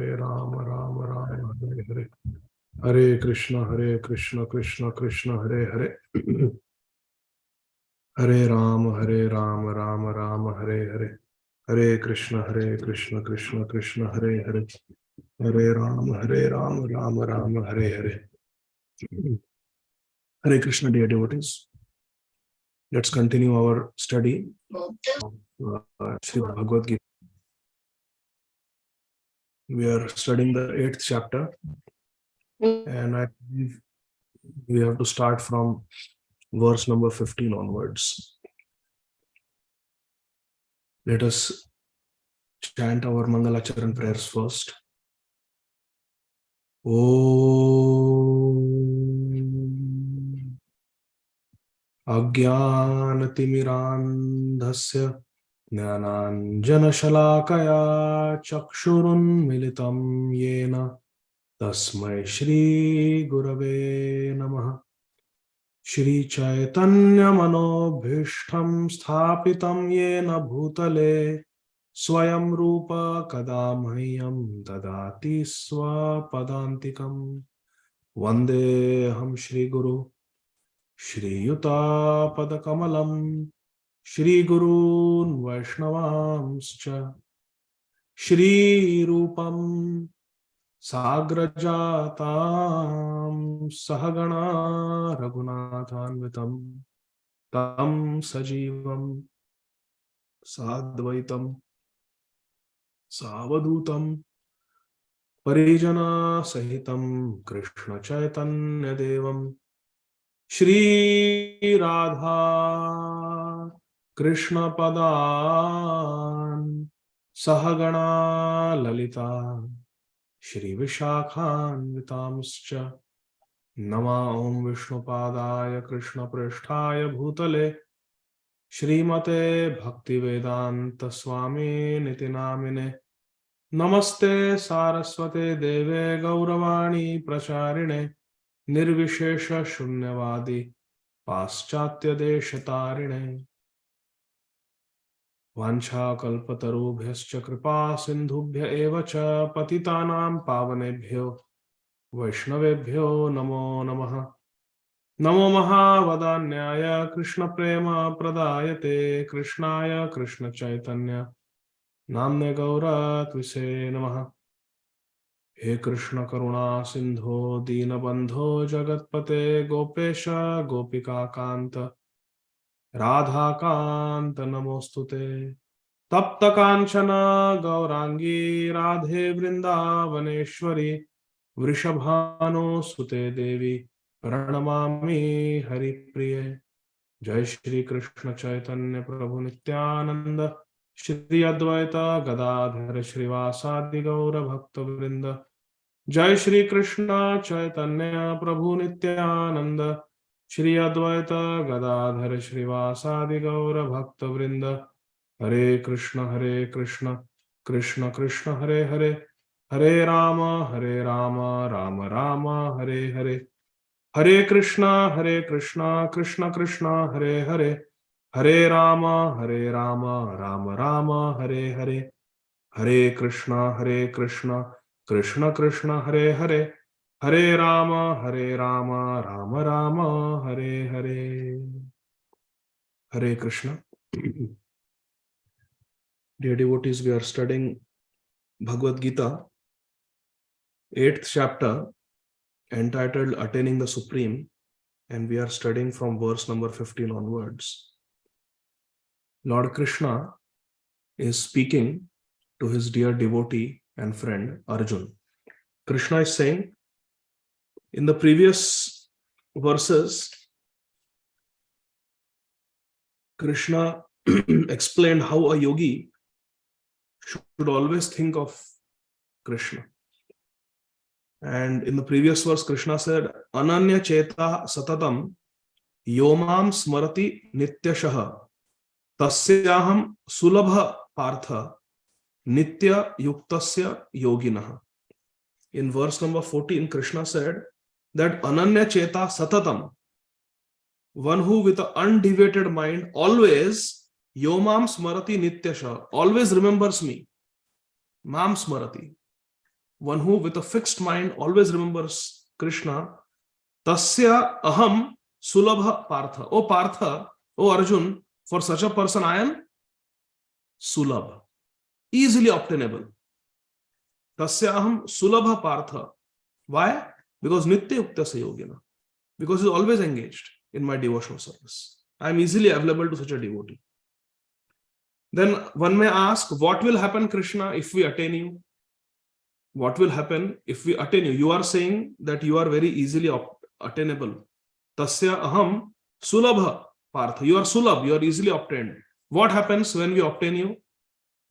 Hare Rama, Rama Rama, Hare Hare. Hare Krishna, Krishna Krishna, Hare Hare. Hare Rama, Rama Rama, Hare Hare. Hare Krishna, Krishna Krishna, Hare Hare. Hare Rama, Rama Rama, Hare Hare. Hare Krishna, dear devotees. Let's continue our study of Śrīmad Bhagavad Gītā. We are studying the 8th chapter, and I believe we have to start from verse number 15 onwards. Let us chant our Mangalacharan prayers first. Om Ajnanatimmirandhasya Jnananjanashalakaya Chakshurunmilitam Yena Tasmai Shri Gurave Namaha. Shri Chaitanya Manobhishtam Sthapitam Yena Bhutale Swayam Rupa Kadamahyam Dadati Swapadantikam. Vandeham Shri Guru Shri Yuta Padakamalam Shri Gurun Vaishnavamscha Shri Rupam Sagrajatam Sahagana Raghunathanvitam Tam Sajivam Sadvaitam Savadutam Parijana Sahitam Krishna Chaitanya Devam Shri Radha Krishna Padan Sahagana Lalita Shri Vishakhan Vitamscha Nama Om Vishnu Padaya Krishna Prishtaya Bhutale Śrīmate Bhaktivedanta Swami Niti Namine Namaste Saraswate Deve Gauravani Pracharine Nirvishesha Shunyavadi Paschatya Deshatarine Vancha Kalpatarubhyascha Kripa Sindhubhya Evacha Patitanam Pavanebhyo Vaishnavebhyo Namo Namaha. Namo Mahavadanyaya Krishna Prema Pradayate Krishnaya Krishna Chaitanya Namne Gaura Tvise Namaha. He Krishna Karuna Sindho Dina Bandho Jagatpate Gopesha Gopika Kanta Radha Kanta Namostute Tapta Kanchana Gaurangi Radhe Vrindavaneshwari Vrishabhano Sute Devi Pranamami Hari Priye. Jai Shri Krishna Chaitanya Prabhu Nityananda Shri Advaita Gadādhara Śrīvāsādi Gaura Bhakta Vrinda. Jai Shri Krishna Chaitanya Prabhu Nityananda Shri Advaita Gadādhara Śrīvāsādi Gaura Bhakta Vrinda. Hare Krishna, Krishna Krishna, Hare Hare, Hare Rama, Rama Rama, Hare Hare. Hare Krishna, Krishna Krishna, Hare Hare, Hare Rama, Rama Rama, Hare Hare. Hare Krishna, Krishna Krishna, Hare Hare, Hare Rama, Rama Rama, Hare Hare. Hare Krishna. Dear devotees, we are studying Bhagavad Gītā, 8th chapter, entitled Attaining the Supreme, and we are studying from verse number 15 onwards. Lord Krishna is speaking to his dear devotee and friend Arjun. Krishna is saying, in the previous verses, Krishna explained how a yogi should always think of Krishna. And in the previous verse, Krishna said, Ananya Cheta Satatam Yomam Smarati Nityashaha Tasyaham Sulabha Partha Nitya Yuktasya Yoginaha. In verse number 14, Krishna said that Ananya Cheta Satatam, one who with an undeviated mind always Yomam Smarati Nityasha, always remembers me. Mam Smarati. one who with a fixed mind always remembers Krishna, tasya aham sulabha partha. O Partha, O Arjun, for such a person I am sulabh, easily obtainable. Tasya aham sulabha partha. Why? Because nitya uktasya yogina. Because he is always engaged in my devotional service. I am easily available to such a devotee. Then one may ask, what will happen, Krishna, if we attain you? What will happen if we attain you? You are saying that you are very easily attainable. Tasya aham sulabha partha. You are sulabh, you are easily obtained. What happens when we obtain you?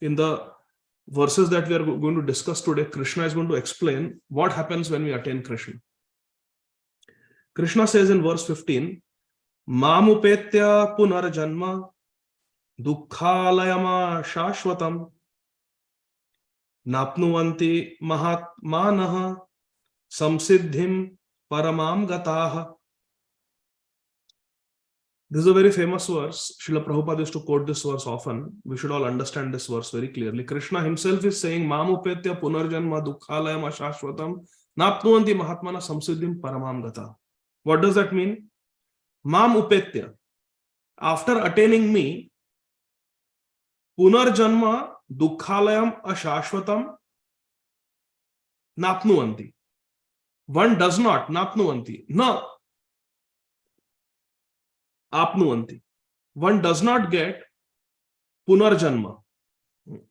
In the verses that we are going to discuss today, Krishna is going to explain what happens when we attain Krishna. Krishna says in verse 15, Mamupetya punarjanma dukkhalayama shashvatam napnuvanti mahatmanaha samsiddhim paramam gataha. This is a very famous verse. Srila Prabhupada used to quote this verse often. We should all understand this verse very clearly. Krishna himself is saying, Mamupetya punarjanma dukkhalayama shashvatam napnuvanti mahatmana samsiddhim paramam gataha. What does that mean? Mam upetya. After attaining me, punarjanma dukkhalayam ashashvatam napnuvanti. One does not, napnuvanti, na apnuvanti. One does not get punarjanma,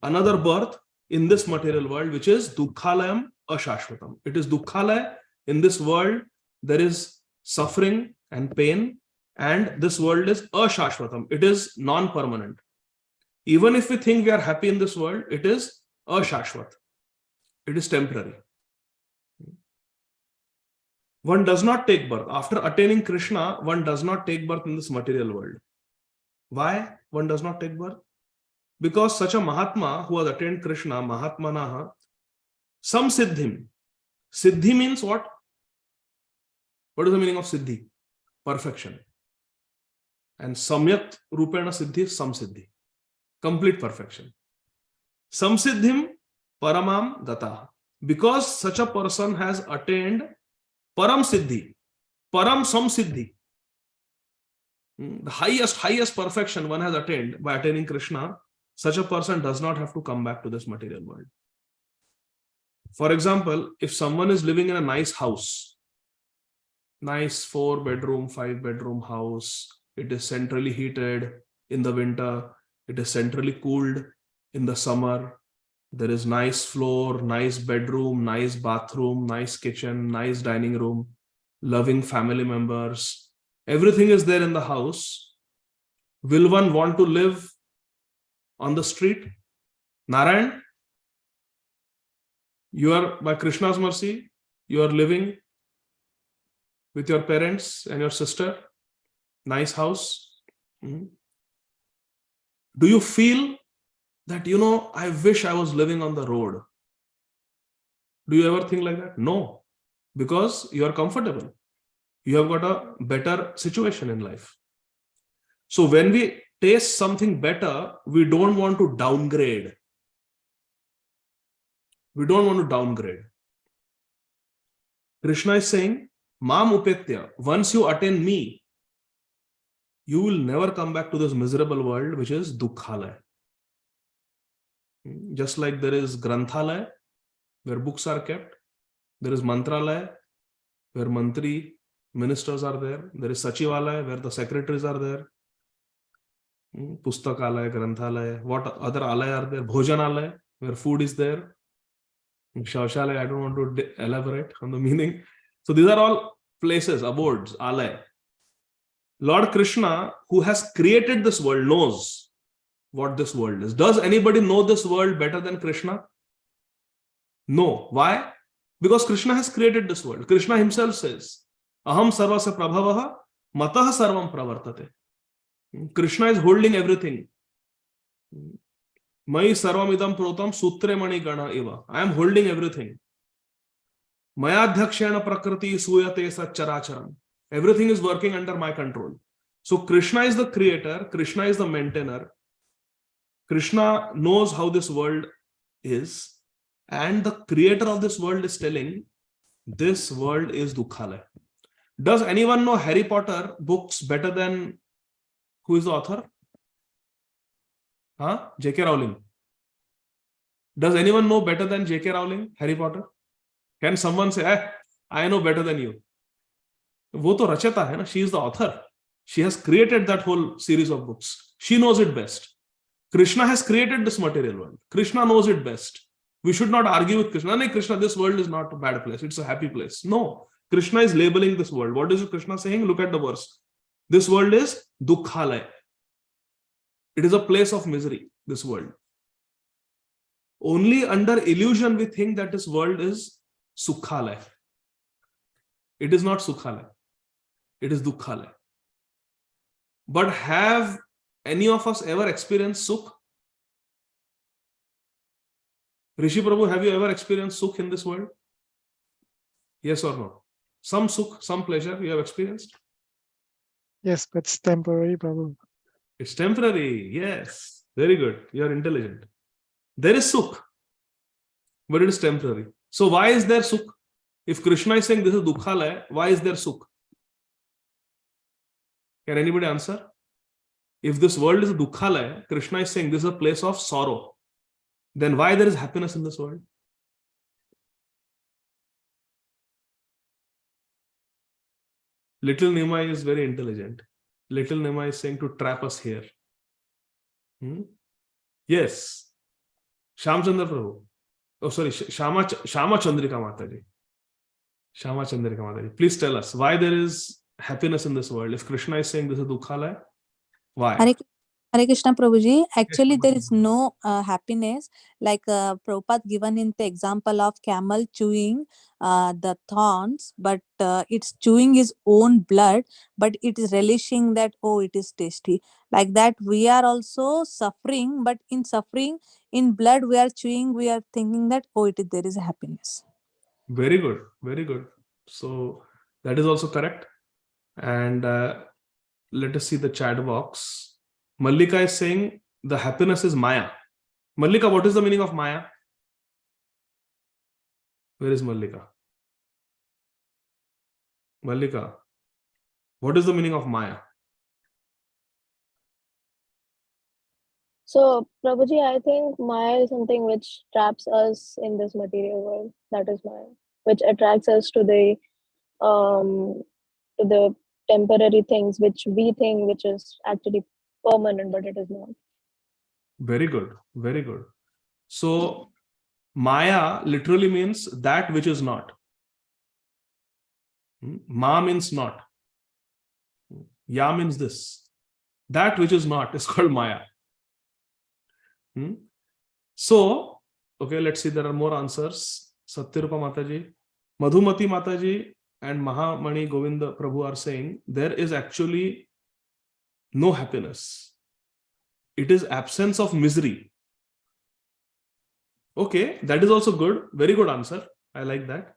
another birth in this material world, which is dukkhalayam ashashvatam. It is dukkhalaya. In this world, there is suffering and pain, and this world is ashashvatam. It is non-permanent. Even if we think we are happy in this world, it is ashashvat. It is temporary. One does not take birth. After attaining Krishna, one does not take birth in this material world. Why one does not take birth? Because such a Mahatma who has attained Krishna, Mahatmanaha, some siddhim. Siddhi means what? What is the meaning of siddhi? Perfection. And samyak rupena siddhi is samsiddhi. Complete perfection. Samsiddhim paramam gataha. Because such a person has attained param siddhi, param samsiddhi. The highest perfection one has attained by attaining Krishna, such a person does not have to come back to this material world. For example, if someone is living in a nice house, nice 4-bedroom, 5-bedroom house, it is centrally heated in the winter, it is centrally cooled in the summer, there is nice floor, nice bedroom, nice bathroom, nice kitchen, nice dining room, loving family members, everything is there in the house. Will one want to live on the street? Narayan, you are, by Krishna's mercy, you are living with your parents and your sister, nice house. Do you feel that, I wish I was living on the road? Do you ever think like that? No, because you are comfortable. You have got a better situation in life. So when we taste something better, we don't want to downgrade. We don't want to downgrade. Krishna is saying, Mam upetya, once you attain me, you will never come back to this miserable world, which is dukkhalaya. Just like there is granthalaya, where books are kept, there is mantralaya, where mantri, ministers are there, there is sachivalaya, where the secretaries are there, pustakalaya, granthalaya, what other alaya are there, bhojanalaya, where food is there, shaushalaya, I don't want to elaborate on the meaning. So these are all places, abodes, alaya. Lord Krishna, who has created this world, knows what this world is. Does anybody know this world better than Krishna? No. Why? Because Krishna has created this world. Krishna himself says, Aham sarvasya prabhavaha matah sarvam pravartate. Krishna is holding everything. Mai sarvam idam protam sutre mani gana eva. I am holding everything. Mayadhyakshena prakriti suyate satcharacharam. Everything is working under my control. So Krishna is the creator, Krishna is the maintainer. Krishna knows how this world is. And the creator of this world is telling, this world is Dukkhalaya. Does anyone know Harry Potter books better than who is the author? J.K. Rowling. Does anyone know better than J.K. Rowling, Harry Potter? Can someone say, I know better than you? वो तो रचयिता है ना. She is the author. She has created that whole series of books. She knows it best. Krishna has created this material world. Krishna knows it best. We should not argue with Krishna. No, Krishna, this world is not a bad place. It's a happy place. No. Krishna is labeling this world. What is Krishna saying? Look at the verse. This world is Dukkhalaya. It is a place of misery, this world. Only under illusion we think that this world is Sukhalaya. It is not Sukhalaya. It is Dukkhalaya. But have any of us ever experienced Sukh? Rishi Prabhu, have you ever experienced Sukh in this world? Yes or no? Some Sukh, some pleasure you have experienced? Yes, but it's temporary, Prabhu. It's temporary. Yes. Very good. You are intelligent. There is Sukh, but it is temporary. So why is there Sukh? If Krishna is saying this is Dukkhalaya, why is there Sukh? Can anybody answer? If this world is Dukkhalaya, Krishna is saying this is a place of sorrow, then why there is happiness in this world? Little Nimai is very intelligent. Little Nimai is saying to trap us here. Yes. Shamchandra Prabhu. Oh, sorry. Shama Chandrika Mataji. Shama Chandrika Mataji. Please tell us why there is happiness in this world. If Krishna is saying this is Dukkhalaya, why? Hare Krishna Prabhuji, actually there is no happiness, like Prabhupada given in the example of camel chewing the thorns, but it's chewing his own blood, but it is relishing that, oh, it is tasty. Like that, we are also suffering, but in suffering, in blood we are chewing, we are thinking that, oh, there is a happiness. Very good, very good. So that is also correct. And let us see the chat box. Mallika is saying the happiness is Maya. Mallika, what is the meaning of Maya? Where is Mallika? Mallika, what is the meaning of Maya? So, Prabhuji, I think Maya is something which traps us in this material world. That is Maya, which attracts us to the temporary things which we think which is actually permanent, but it is not. Very good, very good. So Maya literally means that which is not. Ma means not. Ya means this. That which is not is called Maya. So, okay, let's see. There are more answers. Satyarupa Mataji, Madhumati Mataji, and Mahamani Govinda Prabhu are saying there is actually no happiness. It is absence of misery. Okay, that is also good. Very good answer. I like that.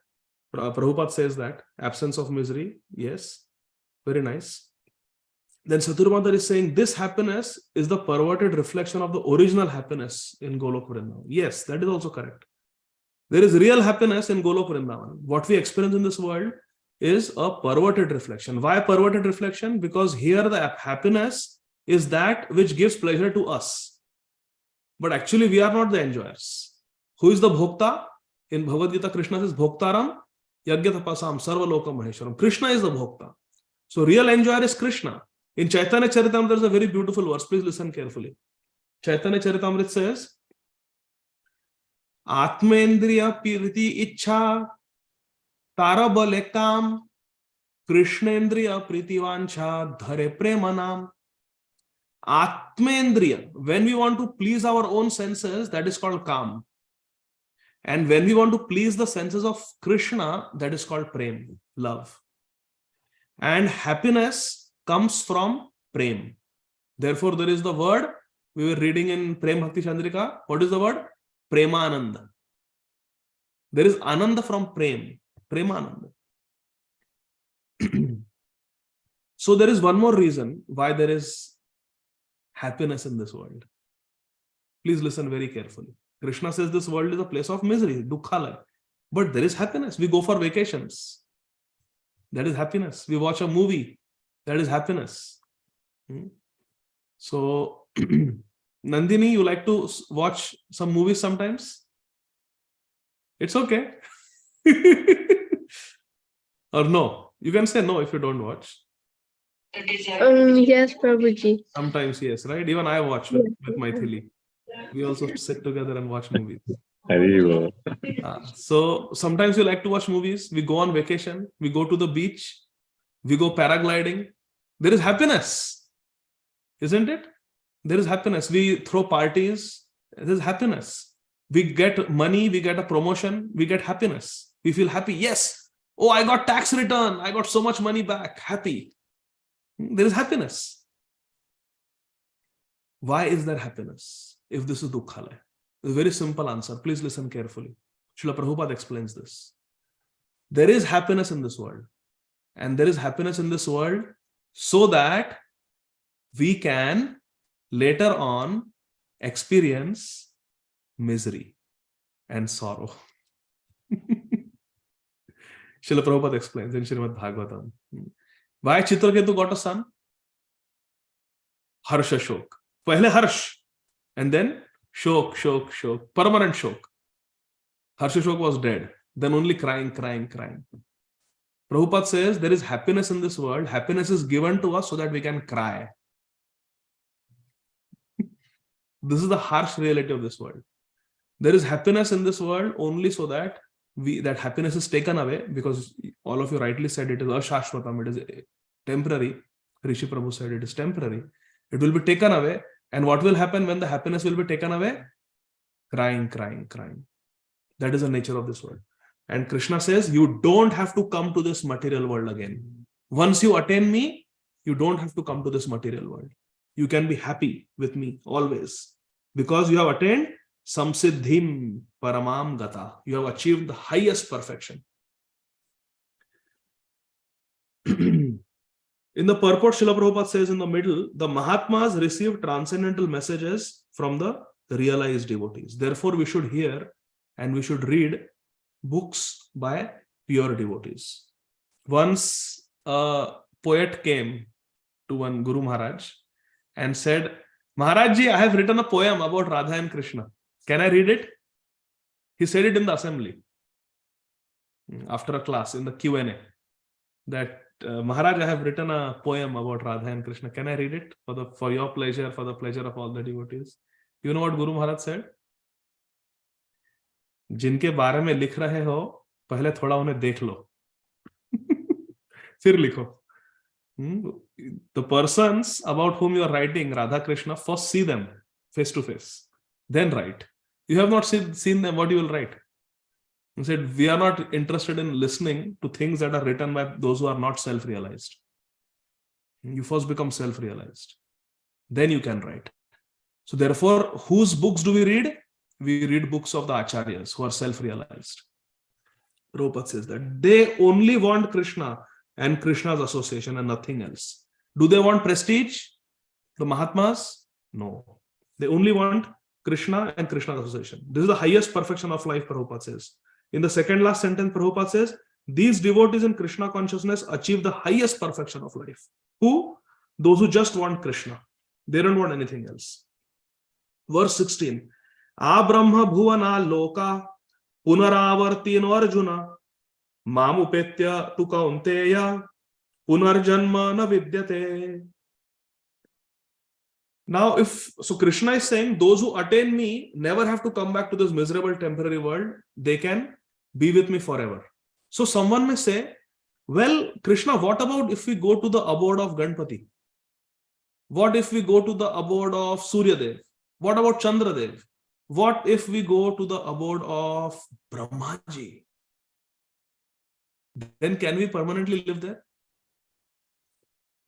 Prabhupada says that. Absence of misery. Yes. Very nice. Then Saturmadhar is saying this happiness is the perverted reflection of the original happiness in Golok Vrindavan. Yes, that is also correct. There is real happiness in Golok Vrindavan. What we experience in this world is a perverted reflection. Why perverted reflection? Because here the happiness is that which gives pleasure to us. But actually we are not the enjoyers. Who is the Bhokta? In Bhagavad Gītā, Krishna says, Bhoktaram Yagyatapasam Sarvaloka Maheshwaram. Krishna is the Bhokta. So real enjoyer is Krishna. In Chaitanya Charitamrita, there is a very beautiful verse. Please listen carefully. Chaitanya Charitamrita says, Atmendriya Piriti Ichha Tarabale Kam Krishnendriya Pritivancha Dhare Premanam. Atmendriya, when we want to please our own senses, that is called Kam. And when we want to please the senses of Krishna, that is called Prem, love. And happiness comes from Prem. Therefore, there is the word we were reading in Prem Bhakti Chandrika. What is the word? Premananda. There is Ananda from Prem. Premananda. So there is one more reason why there is happiness in this world. Please listen very carefully. Krishna says this world is a place of misery, dukkhalaya. But there is happiness. We go for vacations. That is happiness. We watch a movie. That is happiness. So, Nandini, you like to watch some movies sometimes? It's okay. Or no? You can say no if you don't watch. Yes, Prabhuji. Sometimes yes, right? Even I watch with Maithili. We also sit together and watch movies. So sometimes we like to watch movies. We go on vacation. We go to the beach. We go paragliding. There is happiness, isn't it? There is happiness. We throw parties. There is happiness. We get money. We get a promotion. We get happiness. We feel happy. Yes. Oh, I got tax return. I got so much money back. Happy. There is happiness. Why is there happiness if this is dukkhalaya? A very simple answer. Please listen carefully. Srila Prabhupada explains this. There is happiness in this world. And there is happiness in this world so that we can later on experience misery and sorrow. Srila Prabhupada explains in Śrīmad Bhagavatam. Why Chitraketu got a son? Harsha Shok. Pehle Harsh. And then Shok, Shok, Shok. Permanent Shok. Harsha Shok was dead. Then only crying, crying, crying. Prabhupada says there is happiness in this world. Happiness is given to us so that we can cry. This is the harsh reality of this world. There is happiness in this world only so that that happiness is taken away, because all of you rightly said it is ashashvatam, it is temporary. Rishi Prabhu said it is temporary. It will be taken away. And what will happen when the happiness will be taken away? Crying, crying, crying. That is the nature of this world. And Krishna says, you don't have to come to this material world again. Once you attain me, you don't have to come to this material world. You can be happy with me always, because you have attained samsiddhim paramam gata. You have achieved the highest perfection. In the purport, Srila Prabhupada says in the middle, the Mahatmas receive transcendental messages from the realized devotees. Therefore, we should hear and we should read books by pure devotees. Once a poet came to one Guru Maharaj and said, Maharajji, I have written a poem about Radha and Krishna. Can I read it? He said it in the assembly after a class in the Q&A that Maharaj, I have written a poem about Radha and Krishna. Can I read it for your pleasure, for the pleasure of all the devotees? You know what Guru Maharaj said? जिनके बारे में लिख रहे हो पहले थोड़ा उन्हें देख लो फिर लिखो. The persons about whom you are writing, Radha Krishna, first see them face to face, then write. You have not seen them, what you will write? He said, we are not interested in listening to things that are written by those who are not self-realized. You first become self-realized, then you can write. So therefore, whose books do we read? We read books of the acharyas who are self-realized. Prabhupada says that they only want Krishna and Krishna's association and nothing else. Do they want prestige? The Mahatmas? No. They only want Krishna and Krishna's association. This is the highest perfection of life, Prabhupada says. In the second last sentence, Prabhupada says, these devotees in Krishna consciousness achieve the highest perfection of life. Who? Those who just want Krishna. They don't want anything else. Verse 16. Abrahma bhuvana loka punaravartino arjuna mamupetya tu kaunteya punarjanma na vidyate. Now, so Krishna is saying those who attain me never have to come back to this miserable temporary world. They can be with me forever. So someone may say, well, Krishna, what about if we go to the abode of Ganpati? What if we go to the abode of Suryadev? What about Chandradev? What if we go to the abode of Brahmaji? Then can we permanently live there?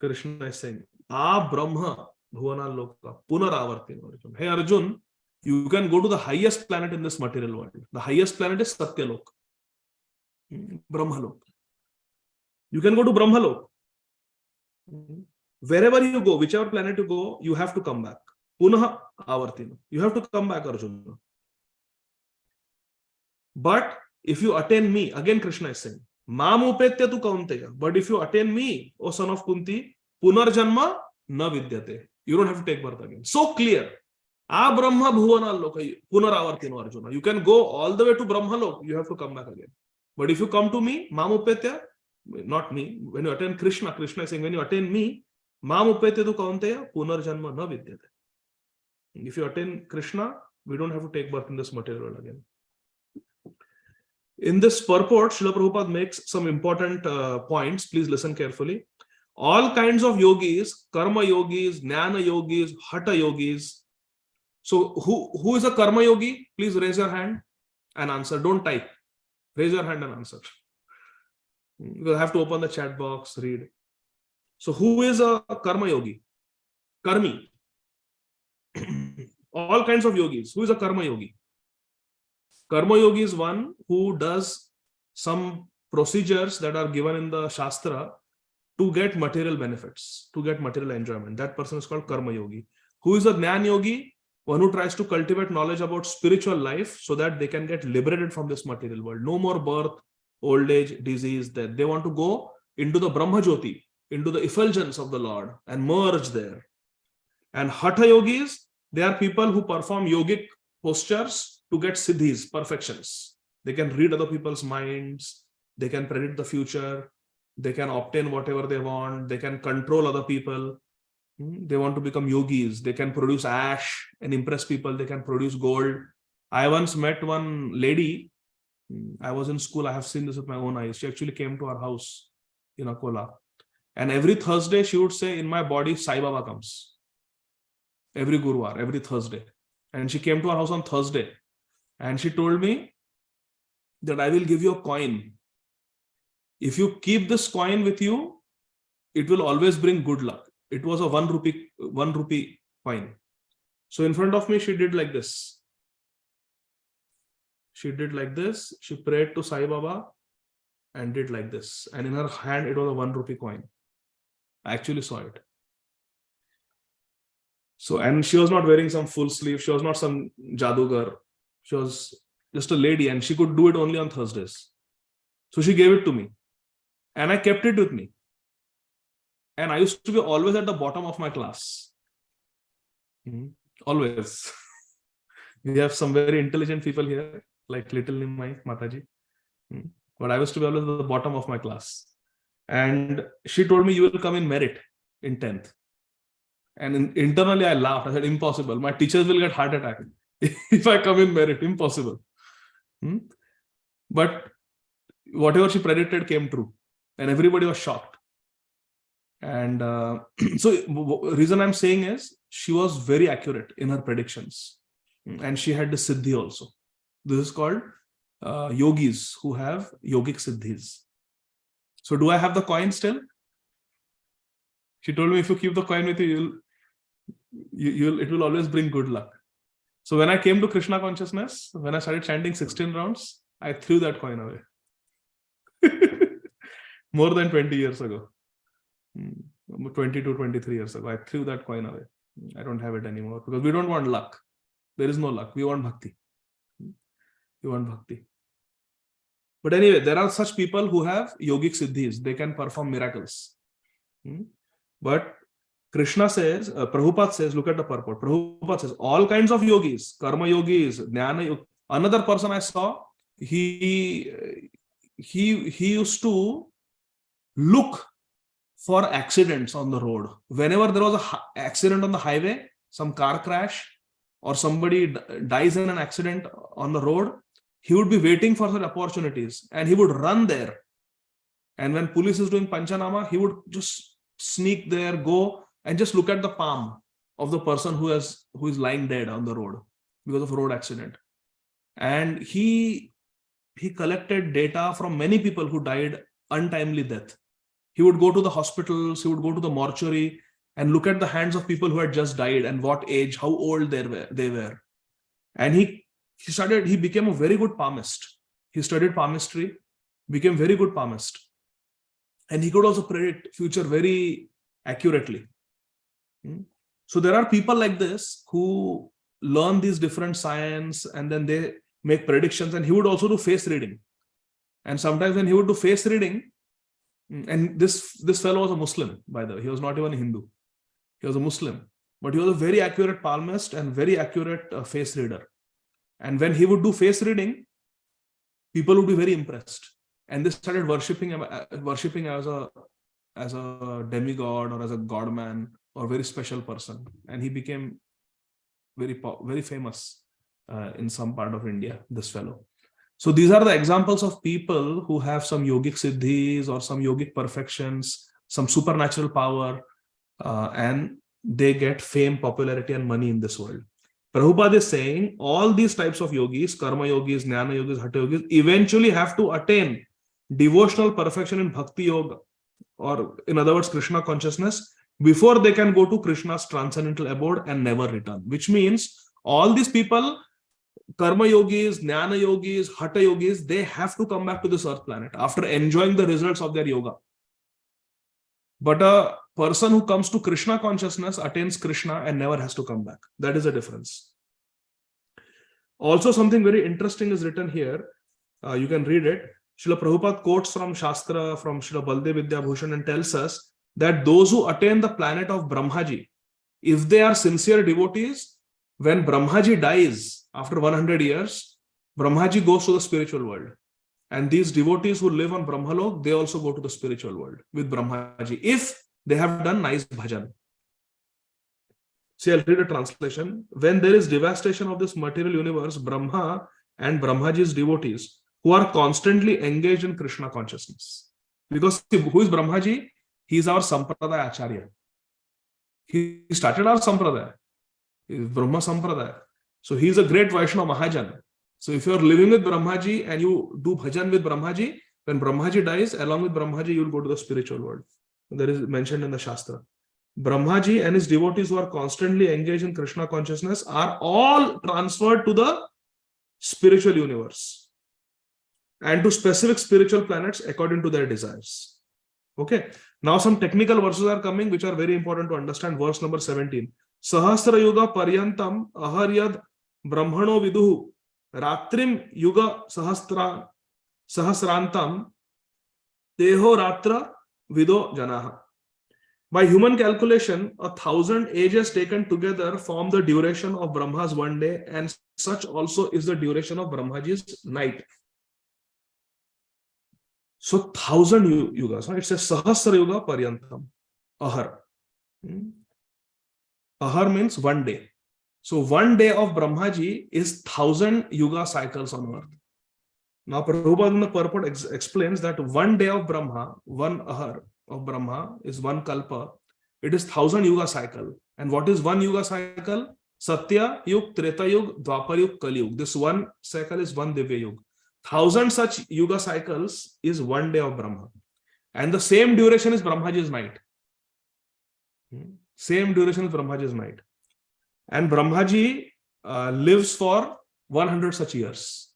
Krishna is saying, Brahma bhuvana loka punaravartino arjuna. Hey Arjun, you can go to the highest planet in this material world. The highest planet is Satyalok, Brahmalok. You can go to Brahmalok. Wherever you go, whichever planet you go, you have to come back. Punaha avartino. You have to come back, Arjuna. But if you attain me, again Krishna is saying, Mam upetya tu kaunteya. But if you attain me, O son of Kunti, punarjanma na vidyate. You don't have to take birth again. So clear. A Brahma Bhuvana Loka Punaravartino Arjuna. You can go all the way to Brahma Lok, you have to come back again. But if you come to me, Mam upetya, not me, when you attain Krishna, Krishna is saying, when you attain me, Mam upetya tu kaunteya, punarjanma na vidyate. If you attain Krishna, we don't have to take birth in this material world again. In this purport, Srila Prabhupada makes some important points. Please listen carefully. All kinds of yogis, karma yogis, jnana yogis, hatha yogis. So who is a karma yogi? Please raise your hand and answer. Don't type. Raise your hand and answer. You'll have to open the chat box, read. So who is a karma yogi? Karmi. All kinds of yogis. Who is a karma yogi? Karma yogi is one who does some procedures that are given in the Shastra to get material benefits, to get material enjoyment. That person is called karma yogi. Who is a jnana yogi? One who tries to cultivate knowledge about spiritual life so that they can get liberated from this material world. No more birth, old age, disease, death. They want to go into the Brahma Jyoti, into the effulgence of the Lord and merge there. And hatha yogis, they are people who perform yogic postures to get siddhis, perfections. They can read other people's minds. They can predict the future. They can obtain whatever they want. They can control other people. They want to become yogis. They can produce ash and impress people. They can produce gold. I once met one lady. I was in school. I have seen this with my own eyes. She actually came to our house in Akola. And every Thursday, she would say, in my body, Sai Baba comes. Every Gurvar, every Thursday. And she came to our house on Thursday. And she told me that I will give you a coin. If you keep this coin with you, it will always bring good luck. It was a 1 rupee coin. So in front of me, she did like this. She did like this. She prayed to Sai Baba and did like this. And in her hand, it was a 1 rupee coin. I actually saw it. So, and she was not wearing some full sleeve. She was not some jadugar. She was just a lady and she could do it only on Thursdays. So she gave it to me and I kept it with me. And I used to be always at the bottom of my class. Always. We have some very intelligent people here, like Little Nimai Mataji. But I used to be always at the bottom of my class. And she told me, you will come in merit in 10th. And internally I laughed. I said, impossible. My teachers will get heart attack if I come in merit. Impossible. But whatever she predicted came true. And everybody was shocked. And so reason I'm saying is she was very accurate in her predictions. And she had the siddhi also. This is called yogis who have yogic siddhis. So do I have the coin still? She told me if you keep the coin with you, it will always bring good luck. So when I came to Krishna consciousness, when I started chanting 16 rounds, I threw that coin away. More than 20 years ago. 22, 23 years ago, I threw that coin away. I don't have it anymore because we don't want luck. There is no luck. We want bhakti. We want bhakti. But anyway, there are such people who have yogic siddhis. They can perform miracles. But Krishna says, Prabhupada says, look at the purport. Prabhupada says, all kinds of yogis, karma yogis, jnana yogis. Another person I saw, he used to look for accidents on the road. Whenever there was an accident on the highway, some car crash, or somebody dies in an accident on the road, he would be waiting for such opportunities and he would run there. And when police is doing Panchanama, he would just sneak there, go and just look at the palm of the person who is lying dead on the road because of a road accident. And he collected data from many people who died untimely death. He would go to the hospitals, he would go to the mortuary and look at the hands of people who had just died and what age, how old they were. And he became a very good palmist. He studied palmistry, became very good palmist. And he could also predict future very accurately. So there are people like this who learn these different science and then they make predictions, and he would also do face reading. And sometimes when he would do face reading, and this fellow was a Muslim, by the way, he was not even a Hindu. He was a Muslim, but he was a very accurate palmist and very accurate face reader. And when he would do face reading, people would be very impressed, and they started worshipping him as a demigod or as a god man or very special person, and he became very famous in some part of India, this fellow. So these are the examples of people who have some yogic siddhis or some yogic perfections, some supernatural power, and they get fame, popularity, and money in this world. Prabhupada is saying all these types of yogis, karma yogis, jnana yogis, hatha yogis, eventually have to attain devotional perfection in bhakti yoga, or in other words, Krishna consciousness, before they can go to Krishna's transcendental abode and never return. Which means all these people, karma yogis, jnana yogis, hatha yogis, they have to come back to this earth planet after enjoying the results of their yoga. But a person who comes to Krishna consciousness attains Krishna and never has to come back. That is the difference. Also, something very interesting is written here. You can read it. Srila Prabhupada quotes from Shastra, from Srila Baldev Vidya Bhushan, and tells us that those who attain the planet of Brahmaji, if they are sincere devotees, when Brahmaji dies after 100 years, Brahmaji goes to the spiritual world. And these devotees who live on Brahmalok, they also go to the spiritual world with Brahmaji, if they have done nice bhajan. See, I'll read a translation. When there is devastation of this material universe, Brahma and Brahmaji's devotees, who are constantly engaged in Krishna consciousness. Because who is Brahmaji? He is our Sampradaya Acharya. He started our Sampradaya. He is Brahma Sampradaya. So he is a great Vaishnava Mahajan. So if you are living with Brahmaji and you do bhajan with Brahmaji, when Brahmaji dies, along with Brahmaji, you will go to the spiritual world. That is mentioned in the Shastra. Brahmaji and his devotees who are constantly engaged in Krishna consciousness are all transferred to the spiritual universe and to specific spiritual planets according to their desires. Okay. Now some technical verses are coming which are very important to understand. Verse number 17. Sahasra yuga paryantam aharyad brahmano viduhu ratrim yuga sahasrantam teho ratra vido janaha. By human calculation, 1,000 ages taken together form the duration of Brahma's one day, and such also is the duration of Brahmaji's night. So 1,000 yugas. It says Sahasra Yuga Paryantam. Ahar. Ahar means one day. So one day of Brahmaji is 1,000 yuga cycles on earth. Now Prabhupada in the purport explains that one day of Brahma, one ahar of Brahma is one kalpa. It is 1,000 yuga cycle. And what is one yuga cycle? Satya Yug, Treta Yug, Dwapar Yug, Kali Yug. This one cycle is one Divya Yug. 1,000 such yuga cycles is one day of Brahma. And the same duration is Brahmaji's night. Same duration is Brahmaji's night. And Brahmaji lives for 100 such years.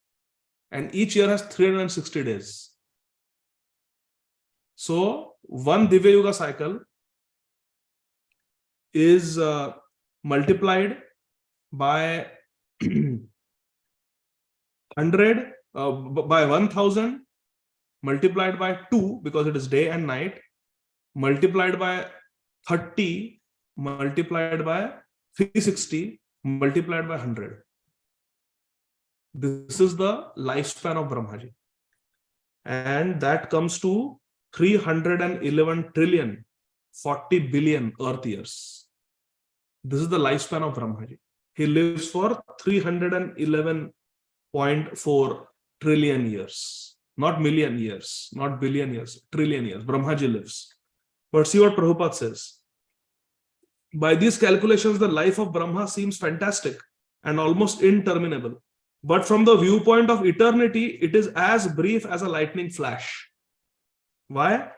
And each year has 360 days. So one Divya Yuga cycle is multiplied by 100, by 1,000, multiplied by 2 because it is day and night, multiplied by 30, multiplied by 360, multiplied by 100. This is the lifespan of Brahmaji. And that comes to 311 trillion, 40 billion earth years. This is the lifespan of Brahmaji. He lives for 311.4 trillion years. Not million years, not billion years, trillion years. Brahmaji lives. But see what Prabhupada says. By these calculations, the life of Brahma seems fantastic and almost interminable. But from the viewpoint of eternity, it is as brief as a lightning flash. Why?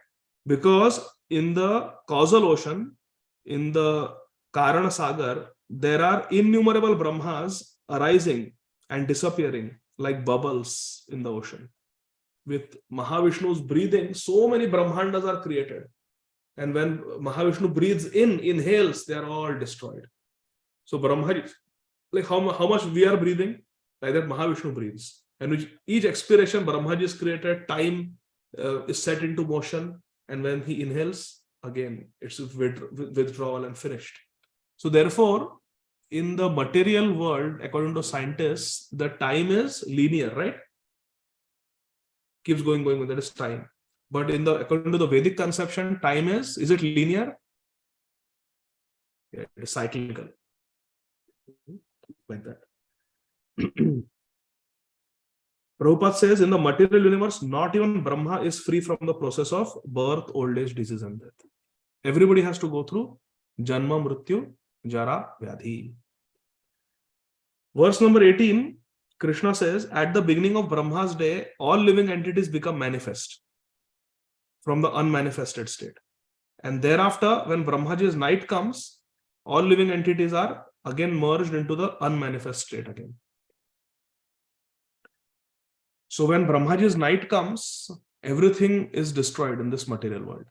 Because in the causal ocean, in the Karana Sagar, there are innumerable Brahmas arising and disappearing like bubbles in the ocean. With Mahavishnu's breathing, so many Brahmandas are created. And when Mahavishnu breathes in, inhales, they are all destroyed. So Brahmaji, like how much we are breathing, like that Mahavishnu breathes. And with each expiration, Brahmaji is created, time is set into motion, and when he inhales, again, it's withdrawal and finished. So therefore, in the material world, according to scientists, the time is linear, right? Keeps going, that is time. But according to the Vedic conception, time is it linear? Yeah, it is cyclical. Like that. Prabhupada says, in the material universe, not even Brahma is free from the process of birth, old age, disease, and death. Everybody has to go through Janma, Mrityu, Jara, Vyadhi. Verse number 18, Krishna says, at the beginning of Brahma's day, all living entities become manifest from the unmanifested state. And thereafter, when Brahmaji's night comes, all living entities are again merged into the unmanifest state again. So when Brahmaji's night comes, everything is destroyed in this material world.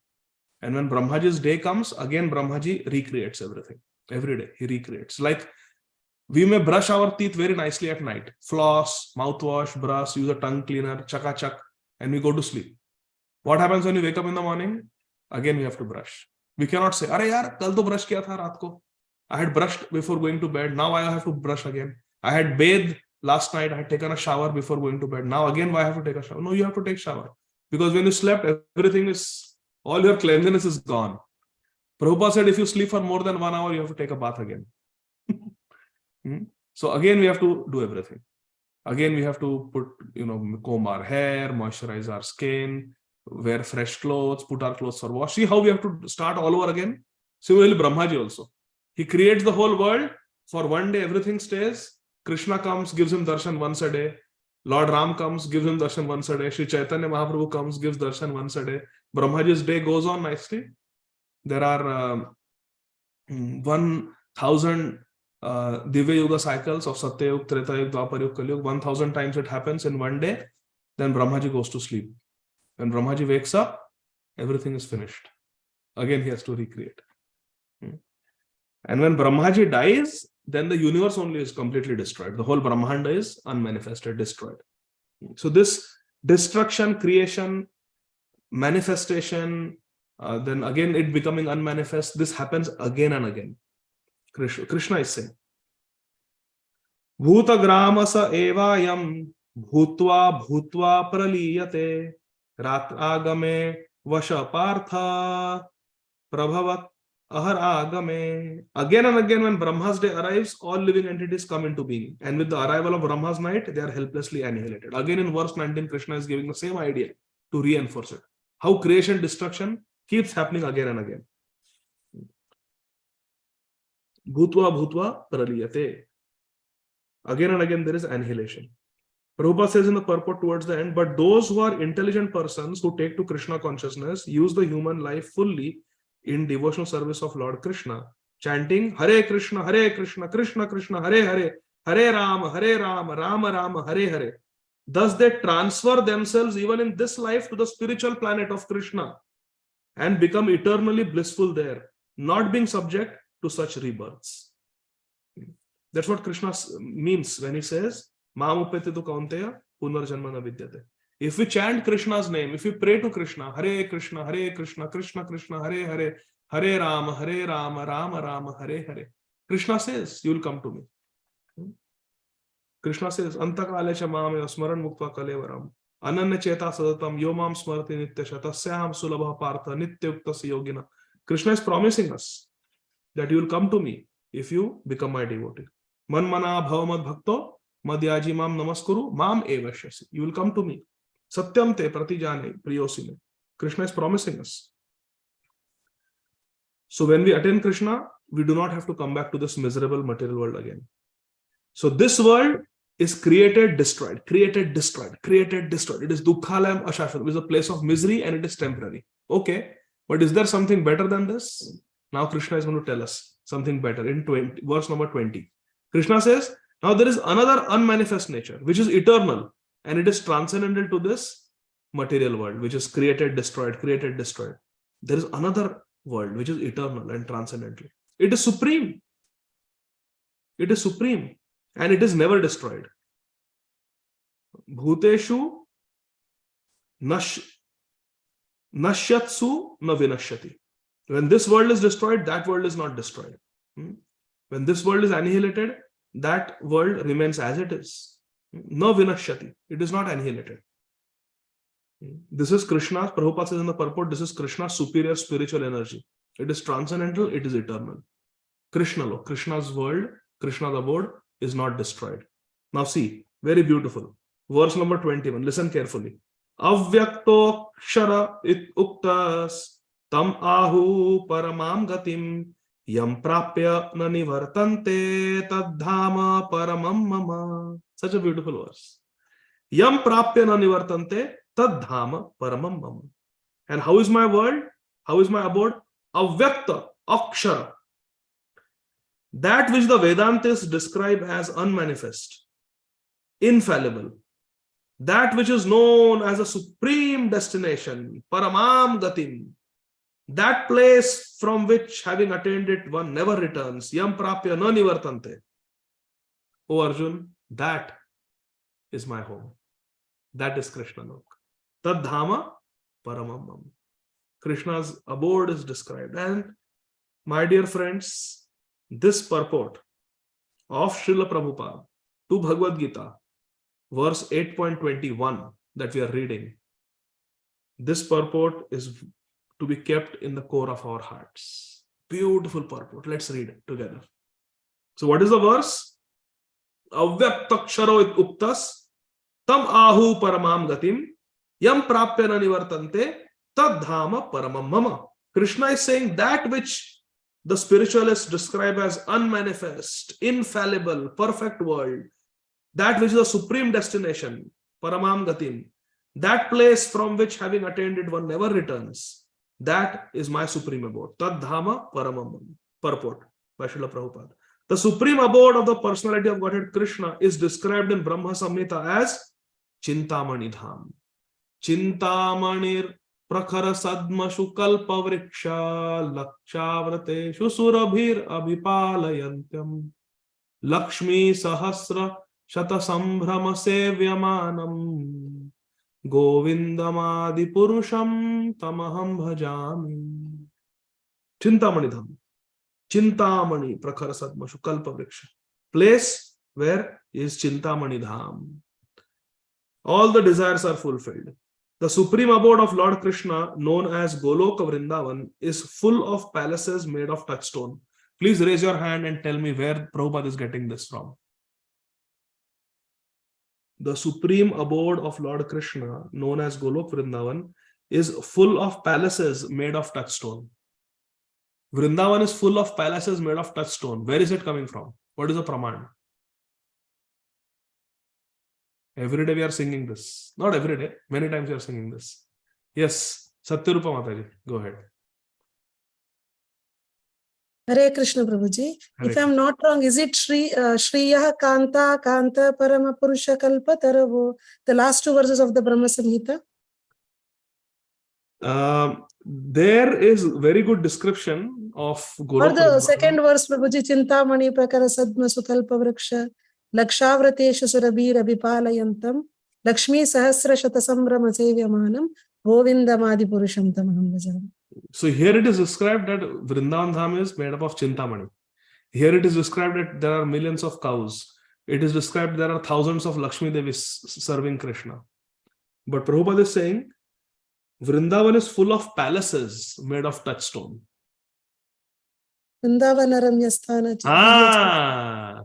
And when Brahmaji's day comes, again Brahmaji recreates everything. Every day he recreates. Like we may brush our teeth very nicely at night. Floss, mouthwash, brush, use a tongue cleaner, chaka-chak, and we go to sleep. What happens when you wake up in the morning? Again, we have to brush. We cannot say, "Arey yaar, kal to brush kiya tha raat ko. I had brushed before going to bed. Now I have to brush again. I had bathed last night. I had taken a shower before going to bed. Now again, why I have to take a shower?" No, you have to take shower. Because when you slept, everything is, all your cleanliness is gone. Prabhupada said, if you sleep for more than 1 hour, you have to take a bath again. So again, we have to do everything. Again, we have to put, comb our hair, moisturize our skin, wear fresh clothes, put our clothes for wash. See how we have to start all over again? Similarly, Brahmaji also. He creates the whole world. For one day, everything stays. Krishna comes, gives him darshan once a day. Lord Ram comes, gives him darshan once a day. Shri Chaitanya Mahaprabhu comes, gives darshan once a day. Brahmaji's day goes on nicely. There are 1,000 Divya Yuga cycles of Satya Yuga, Treta Yuga, Dwapar Yuga, Kali Yuga. 1,000 times it happens in one day. Then Brahmaji goes to sleep. When Brahmaji wakes up, everything is finished. Again, he has to recreate. And when Brahmaji dies, then the universe only is completely destroyed. The whole Brahmanda is unmanifested, destroyed. So this destruction, creation, manifestation, then again it becoming unmanifest, this happens again and again. Krishna is saying, Bhuta gramasa evayam bhutva bhutva praliyate ratragame vasha partha prabhavat ahar agame. Again and again, when Brahma's day arrives, all living entities come into being. And with the arrival of Brahma's night, they are helplessly annihilated. Again in verse 19, Krishna is giving the same idea to reinforce it. How creation, destruction keeps happening again and again. Bhutva bhutva praliyate. Again and again, there is annihilation. Prabhupada says in the purport towards the end, but those who are intelligent persons who take to Krishna consciousness use the human life fully in devotional service of Lord Krishna, chanting Hare Krishna, Krishna Krishna, Hare Hare, Hare Rama, Rama Rama, Hare Hare. Thus they transfer themselves even in this life to the spiritual planet of Krishna and become eternally blissful there, not being subject to such rebirths. That's what Krishna means when he says, Mam upetitu kaunteya punarjanma na vidyate. If we chant Krishna's name, if we pray to Krishna, Hare Krishna, Krishna Krishna, Hare Hare, Hare Rama, Rama Rama, Hare Hare, Krishna says, you will come to me. Krishna says, Antakale cha mame smaran muktva kalevaram, ananya cheta sadatam yomam smarti nityasha tasyaham sulabha partha nityuktasya yogina. Krishna is promising us that you will come to me if you become my devotee. Man mana bhavamad bhakto madhyaji mam namaskuru mam evashyasi. You will come to me. Satyam te pratijane priyosime. Krishna is promising us. So when we attain Krishna, we do not have to come back to this miserable material world again. So this world is created, destroyed, created, destroyed, created, destroyed. It is dukkhalayam ashashvat. It is a place of misery and it is temporary. Okay, but is there something better than this? Now Krishna is going to tell us something better in verse number 20. Krishna says, now there is another unmanifest nature, which is eternal, and it is transcendental to this material world, which is created, destroyed, created, destroyed. There is another world, which is eternal and transcendental. It is supreme. It is supreme, and it is never destroyed. bhuteshu nashyatsu na vinashyati. When this world is destroyed, that world is not destroyed. When this world is annihilated, that world remains as it is. Na vinashyati. It is not annihilated. This is Krishna. Prabhupada says in the purport, this is Krishna's superior spiritual energy. It is transcendental, it is eternal. Krishna's world, Krishna's abode is not destroyed. Now see, very beautiful. Verse number 21. Listen carefully. Avyakto kshara it uktas tam ahu paramam gatim yam prapya na nivartante tadhama paramam mama. Such a beautiful verse. Yam prapya na nivartante tadhama paramam mama. And how is my world? How is my abode? Avyakta, akshara. That which the Vedantis describe as unmanifest, infallible, that which is known as a supreme destination, paramam gatim, that place from which having attained it one never returns, yam prapya na nivartante. O Arjun, that is my home. That is Krishna Lok. Tadhama paramam mama. Krishna's abode is described. And my dear friends, this purport of Srila Prabhupada to Bhagavad Gītā, verse 8.21 that we are reading, this purport is to be kept in the core of our hearts. Beautiful purport. Let's read it together. So what is the verse? Avyaktaksharo it uktas tam ahu paramam gatim yam prapya na nivartante tadhama paramam mama. Krishna is saying that which the spiritualists describe as unmanifest, infallible, perfect world, that which is the supreme destination, paramam gatim, that place from which having attained it one never returns, that is my supreme abode. Tadhama paramam. Purport by Srila Prabhupada. The supreme abode of the personality of Godhead Krishna is described in Brahma Samhita as Chintamani Dham. Chintamanir prakhara sadmashu kalpa vriksha lakchavrateshu surabhir abhipalayantyam lakshmi sahasra shata sambhrama sevyamanam govindam ādi purusham tamaham bhajami. Chintamani Dham. Chintamani prakhara sadmashu kalpa vriksha. Place where is Chintamani Dham. All the desires are fulfilled. The supreme abode of Lord Krishna, known as Goloka Vrindavan, is full of palaces made of touchstone. Please raise your hand and tell me where Prabhupada is getting this from. The supreme abode of Lord Krishna, known as Goloka Vrindavan, is full of palaces made of touchstone. Vrindavan is full of palaces made of touchstone. Where is it coming from? What is the praman? Every day we are singing this. Not every day. Many times we are singing this. Yes, Satyarupa Mataji, go ahead. Hare Krishna Prabhuji. Hare If I am not wrong, is it Shriya Kanta Kanta Parama Purusha Kalpa Taravo? The last two verses of the Brahma Samhita? There is very good description of Goloka. Or the second verse, Prabhuji, Chintamani Prakara Sadma Sukalpa Vriksha Lakshavrateshu Surabhir Abhipalayantam Lakshmi Sahasra Shatasambrama Sevyamanam Govindam Ādi Purusham Tamaham Bhajami. So here it is described that Vrindavan Dham is made up of Chintamani. Here it is described that there are millions of cows. It is described there are thousands of Lakshmi Devis serving Krishna. But Prabhupada is saying Vrindavan is full of palaces made of touchstone. Vrindavana Ramyasthana.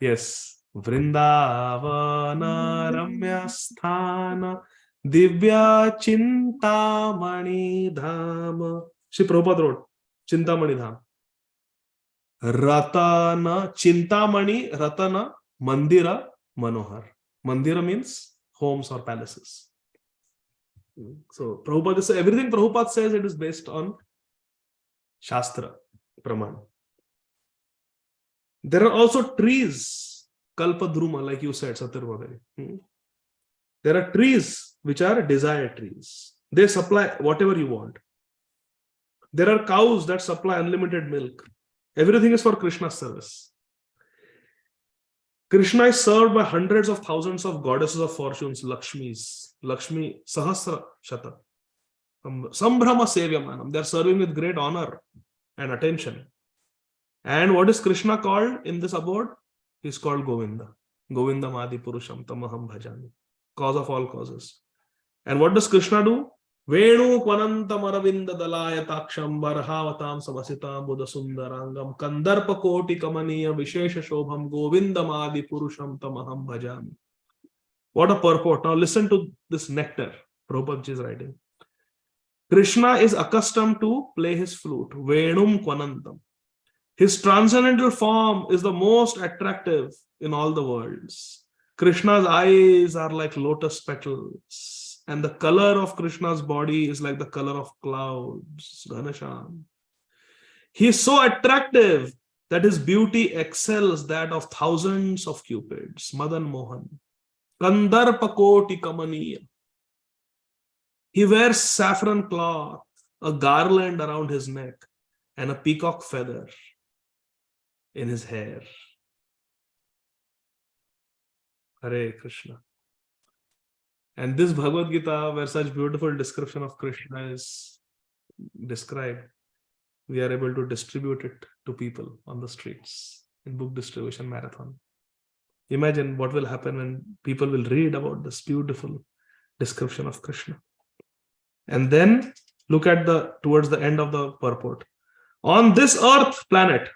Yes. Vrindavana Ramyasthana Divya Chintamani Dhama. Shri Prabhupada wrote Chintamani Dham. Ratana Chintamani Ratana Mandira Manohar. Mandira means homes or palaces. So Prabhupada says everything Prabhupada says it is based on Shastra Praman. There are also trees, Kalpadruma, like you said, Satyarvadari. There are trees which are desire trees. They supply whatever you want. There are cows that supply unlimited milk. Everything is for Krishna's service. Krishna is served by hundreds of thousands of goddesses of fortunes, Lakshmis, Lakshmi Sahasra Shata, Sambhrama Sevyamanam. They are serving with great honor and attention. And what is Krishna called in this abode? He is called Govinda. Govindam Ādi Purusham Tamaham Bhajami. Cause of all causes. And what does Krishna do? Venu Kvanantam Aravinda Dalayataksham Barhavatam Samasitam Buddha Sundarangam Kandarpa Koti Kamaniya Vishesha Shobham Govindam Ādi Purusham Tamaham Bhajami. What a purport. Now listen to this nectar Prabhupada ji is writing. Krishna is accustomed to play his flute. Venum Kvanantam. His transcendental form is the most attractive in all the worlds. Krishna's eyes are like lotus petals, and the color of Krishna's body is like the color of clouds. Ghanasham. He is so attractive that his beauty excels that of thousands of cupids. Madan Mohan. Kandarpa Koti Kamaniya. He wears saffron cloth, a garland around his neck, and a peacock feather in his hair. Hare Krishna. And this Bhagavad Gita, where such beautiful description of Krishna is described, we are able to distribute it to people on the streets in book distribution marathon. Imagine what will happen when people will read about this beautiful description of Krishna. And then look at towards the end of the purport. On this earth planet,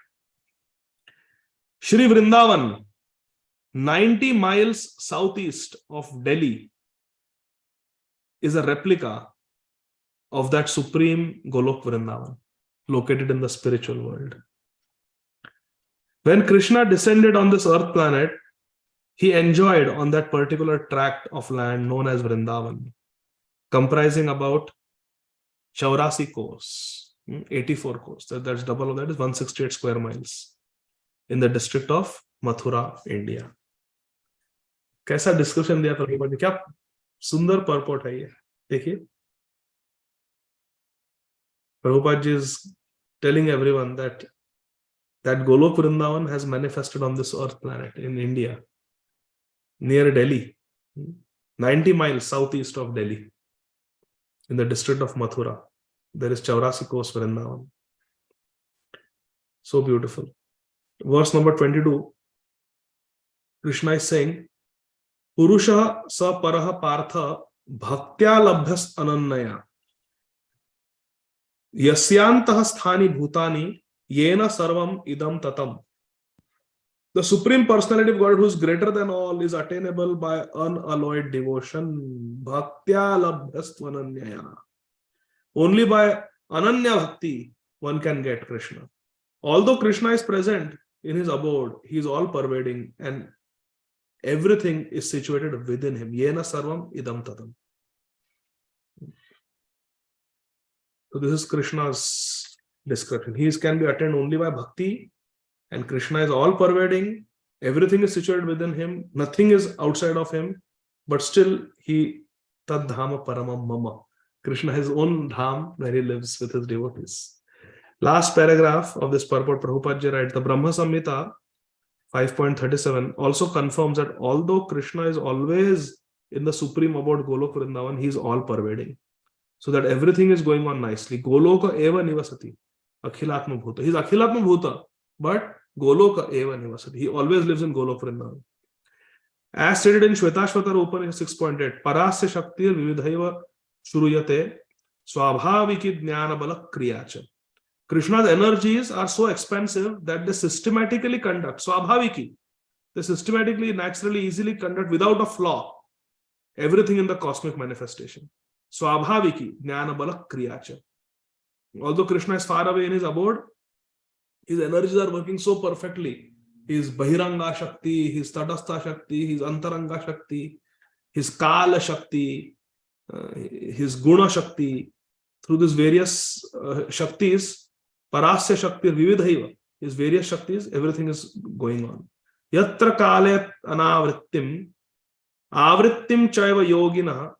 Shri Vrindavan, 90 miles southeast of Delhi, is a replica of that supreme Golok Vrindavan, located in the spiritual world. When Krishna descended on this earth planet, he enjoyed on that particular tract of land known as Vrindavan, comprising about 84 kos, 84 kos. That's double of that is 168 square miles in the district of Mathura, India. कैसा description दिया प्रभुपाद ने, क्या सुंदर purport है ये. देखिए, Prabhupada ji is telling everyone that Golok Vrindavan has manifested on this earth planet in India, near Delhi, 90 miles southeast of Delhi, in the district of Mathura. There is 84 kos Vrindavan. So beautiful. Verse number 22, Krishna is saying, Purusha sa paraha partha bhaktya labhyas anannaya yasyantah sthani bhutani yena sarvam idam tatam. The Supreme Personality of God, who is greater than all, is attainable by unalloyed devotion. Bhaktya labhyas anannaya. Only by ananya bhakti one can get Krishna. Although Krishna is present in his abode, he is all pervading and everything is situated within him. Yena sarvam idam tatam. So this is Krishna's description. He can be attained only by bhakti, and Krishna is all pervading. Everything is situated within him. Nothing is outside of him. But still, he tad dhama paramam mama. Krishna has his own dham where he lives with his devotees. Last paragraph of this purport, Prabhupada ji writes, the Brahma Samhita 5.37 also confirms that although Krishna is always in the supreme abode Golok Vrindavan, he is all pervading. So that everything is going on nicely. Goloka eva nivasati. Akhilatma bhuta. He is Akhilatma bhuta, but Goloka eva nivasati. He always lives in Golok Vrindavan. As stated in Shvetashvatara Upanishad 6.8, Parasya Shaktir Vividhaiva Shuruyate Swabhaviki Jnana Bala Kriyacha. Krishna's energies are so expansive that they systematically conduct, Swabhaviki, they systematically, naturally, easily conduct without a flaw everything in the cosmic manifestation. Swabhaviki, Jnana Bala Kriyacha. Although Krishna is far away in his abode, his energies are working so perfectly. His Bahiranga Shakti, his Tadastha Shakti, his Antaranga Shakti, his Kala Shakti, his Guna Shakti, through these various Shaktis, Parasya Shakti, Vividhaiva, his various Shaktis, everything is going on. Yatra Kale Anavrittim, Avrittim Chaiva Yogina,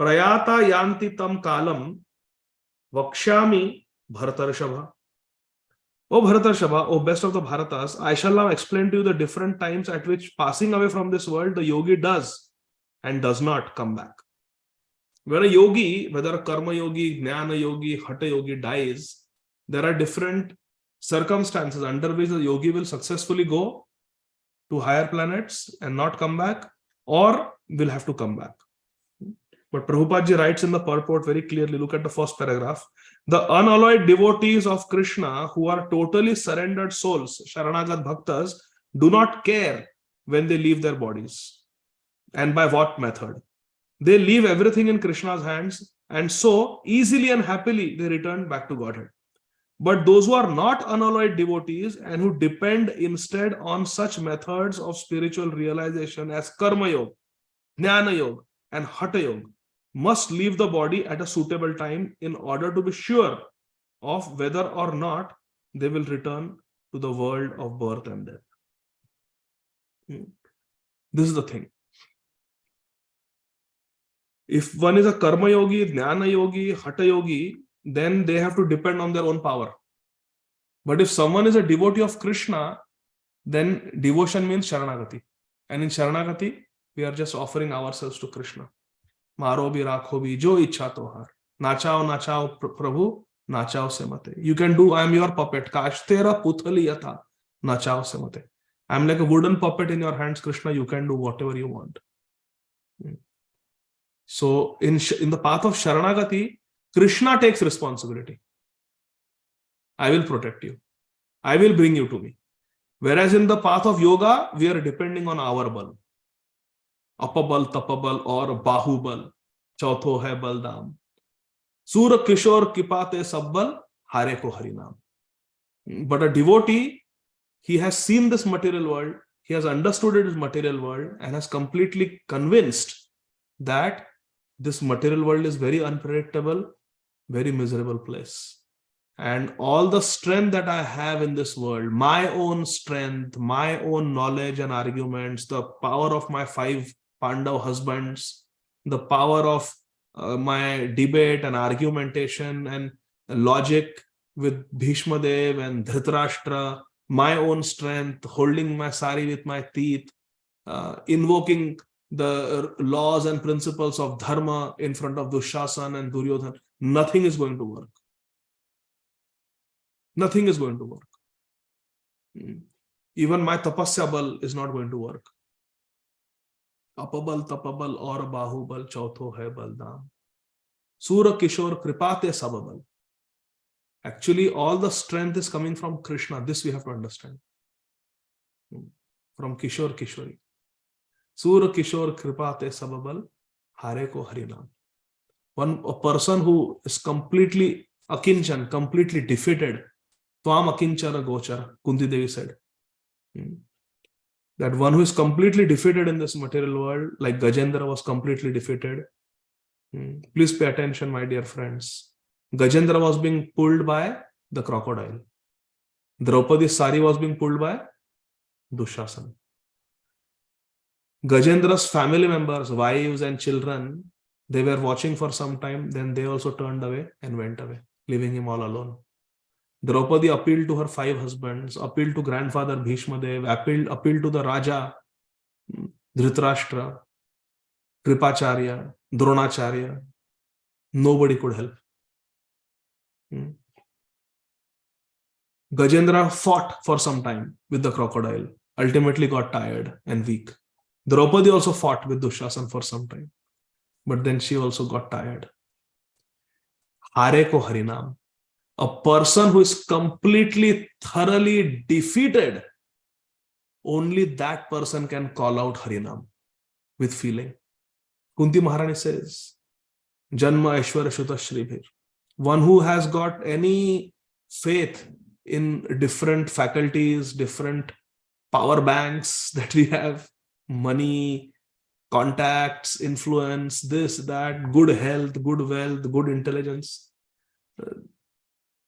Prayata Yanti Tam Kalam, Vakshami Bharatarshabha. O Bharatarshava, O best of the Bharatas, I shall now explain to you the different times at which passing away from this world, the yogi does and does not come back. When a yogi, whether a karma yogi, jnana yogi, hatha yogi dies, there are different circumstances under which the yogi will successfully go to higher planets and not come back, or will have to come back. But Prabhupada ji writes in the purport very clearly, look at the first paragraph, the unalloyed devotees of Krishna who are totally surrendered souls, Sharanagat Bhaktas, do not care when they leave their bodies and by what method. They leave everything in Krishna's hands, and so easily and happily they return back to Godhead. But those who are not unalloyed devotees and who depend instead on such methods of spiritual realization as Karma Yoga, Jnana Yoga, and Hatha Yoga must leave the body at a suitable time in order to be sure of whether or not they will return to the world of birth and death. This is the thing. If one is a Karma Yogi, Jnana Yogi, Hatha Yogi, then they have to depend on their own power. But if someone is a devotee of Krishna, then devotion means Sharanagati. And in Sharanagati, we are just offering ourselves to Krishna. Maro bhi rakho bhi jo ichha tohar. Nachao nachao Prabhu, nachao se mate. You can do, I am your puppet. Kash tera puthali yatha. Nachao se mate. I am like a wooden puppet in your hands, Krishna. You can do whatever you want. So in the path of Sharanagati, Krishna takes responsibility. I will protect you. I will bring you to me. Whereas in the path of yoga, we are depending on our bal. Apabal, tapabal, or bahubal. Chautho hai baldam. Sura kishor kipate sabbal, hare ko harinam. But a devotee, he has seen this material world, he has understood it as material world, and has completely convinced that this material world is very unpredictable, very miserable place. And all the strength that I have in this world, my own strength, my own knowledge and arguments, the power of my 5 Pandav husbands, the power of my debate and argumentation and logic with Bhishma Dev and Dhritarashtra, my own strength, holding my sari with my teeth, invoking the laws and principles of dharma in front of Dushasana and Duryodhana, nothing is going to work. Nothing is going to work. Even my tapasya bal is not going to work. Apabal, tapabal, or bahubal, chautho hai baldam. Sura kishor kripate sababal. Actually, all the strength is coming from Krishna. This we have to understand. From Kishor Kishori. Sura kishor kripate sababal, hare ko harinam. A person who is completely akinchan, completely defeated, Tvam akinchara gochara, Kunti Devi said. That one who is completely defeated in this material world, like Gajendra was completely defeated. Please pay attention, my dear friends. Gajendra was being pulled by the crocodile. Draupadi's sari was being pulled by Dushasana. Gajendra's family members, wives and children, they were watching for some time, then they also turned away and went away, leaving him all alone. Draupadi appealed to her 5 husbands, appealed to grandfather Bhishma Dev, appealed to the Raja, Dhritarashtra, Kripacharya, Dronacharya. Nobody could help. Gajendra fought for some time with the crocodile, ultimately got tired and weak. Draupadi also fought with Dushasana for some time, but then she also got tired. Hare ko harinam. A person who is completely, thoroughly defeated, only that person can call out Harinam with feeling. Kunti Maharani says, Janma Aishwarya Shuta Shribhir. One who has got any faith in different faculties, different power banks that we have, money, contacts, influence, this, that, good health, good wealth, good intelligence.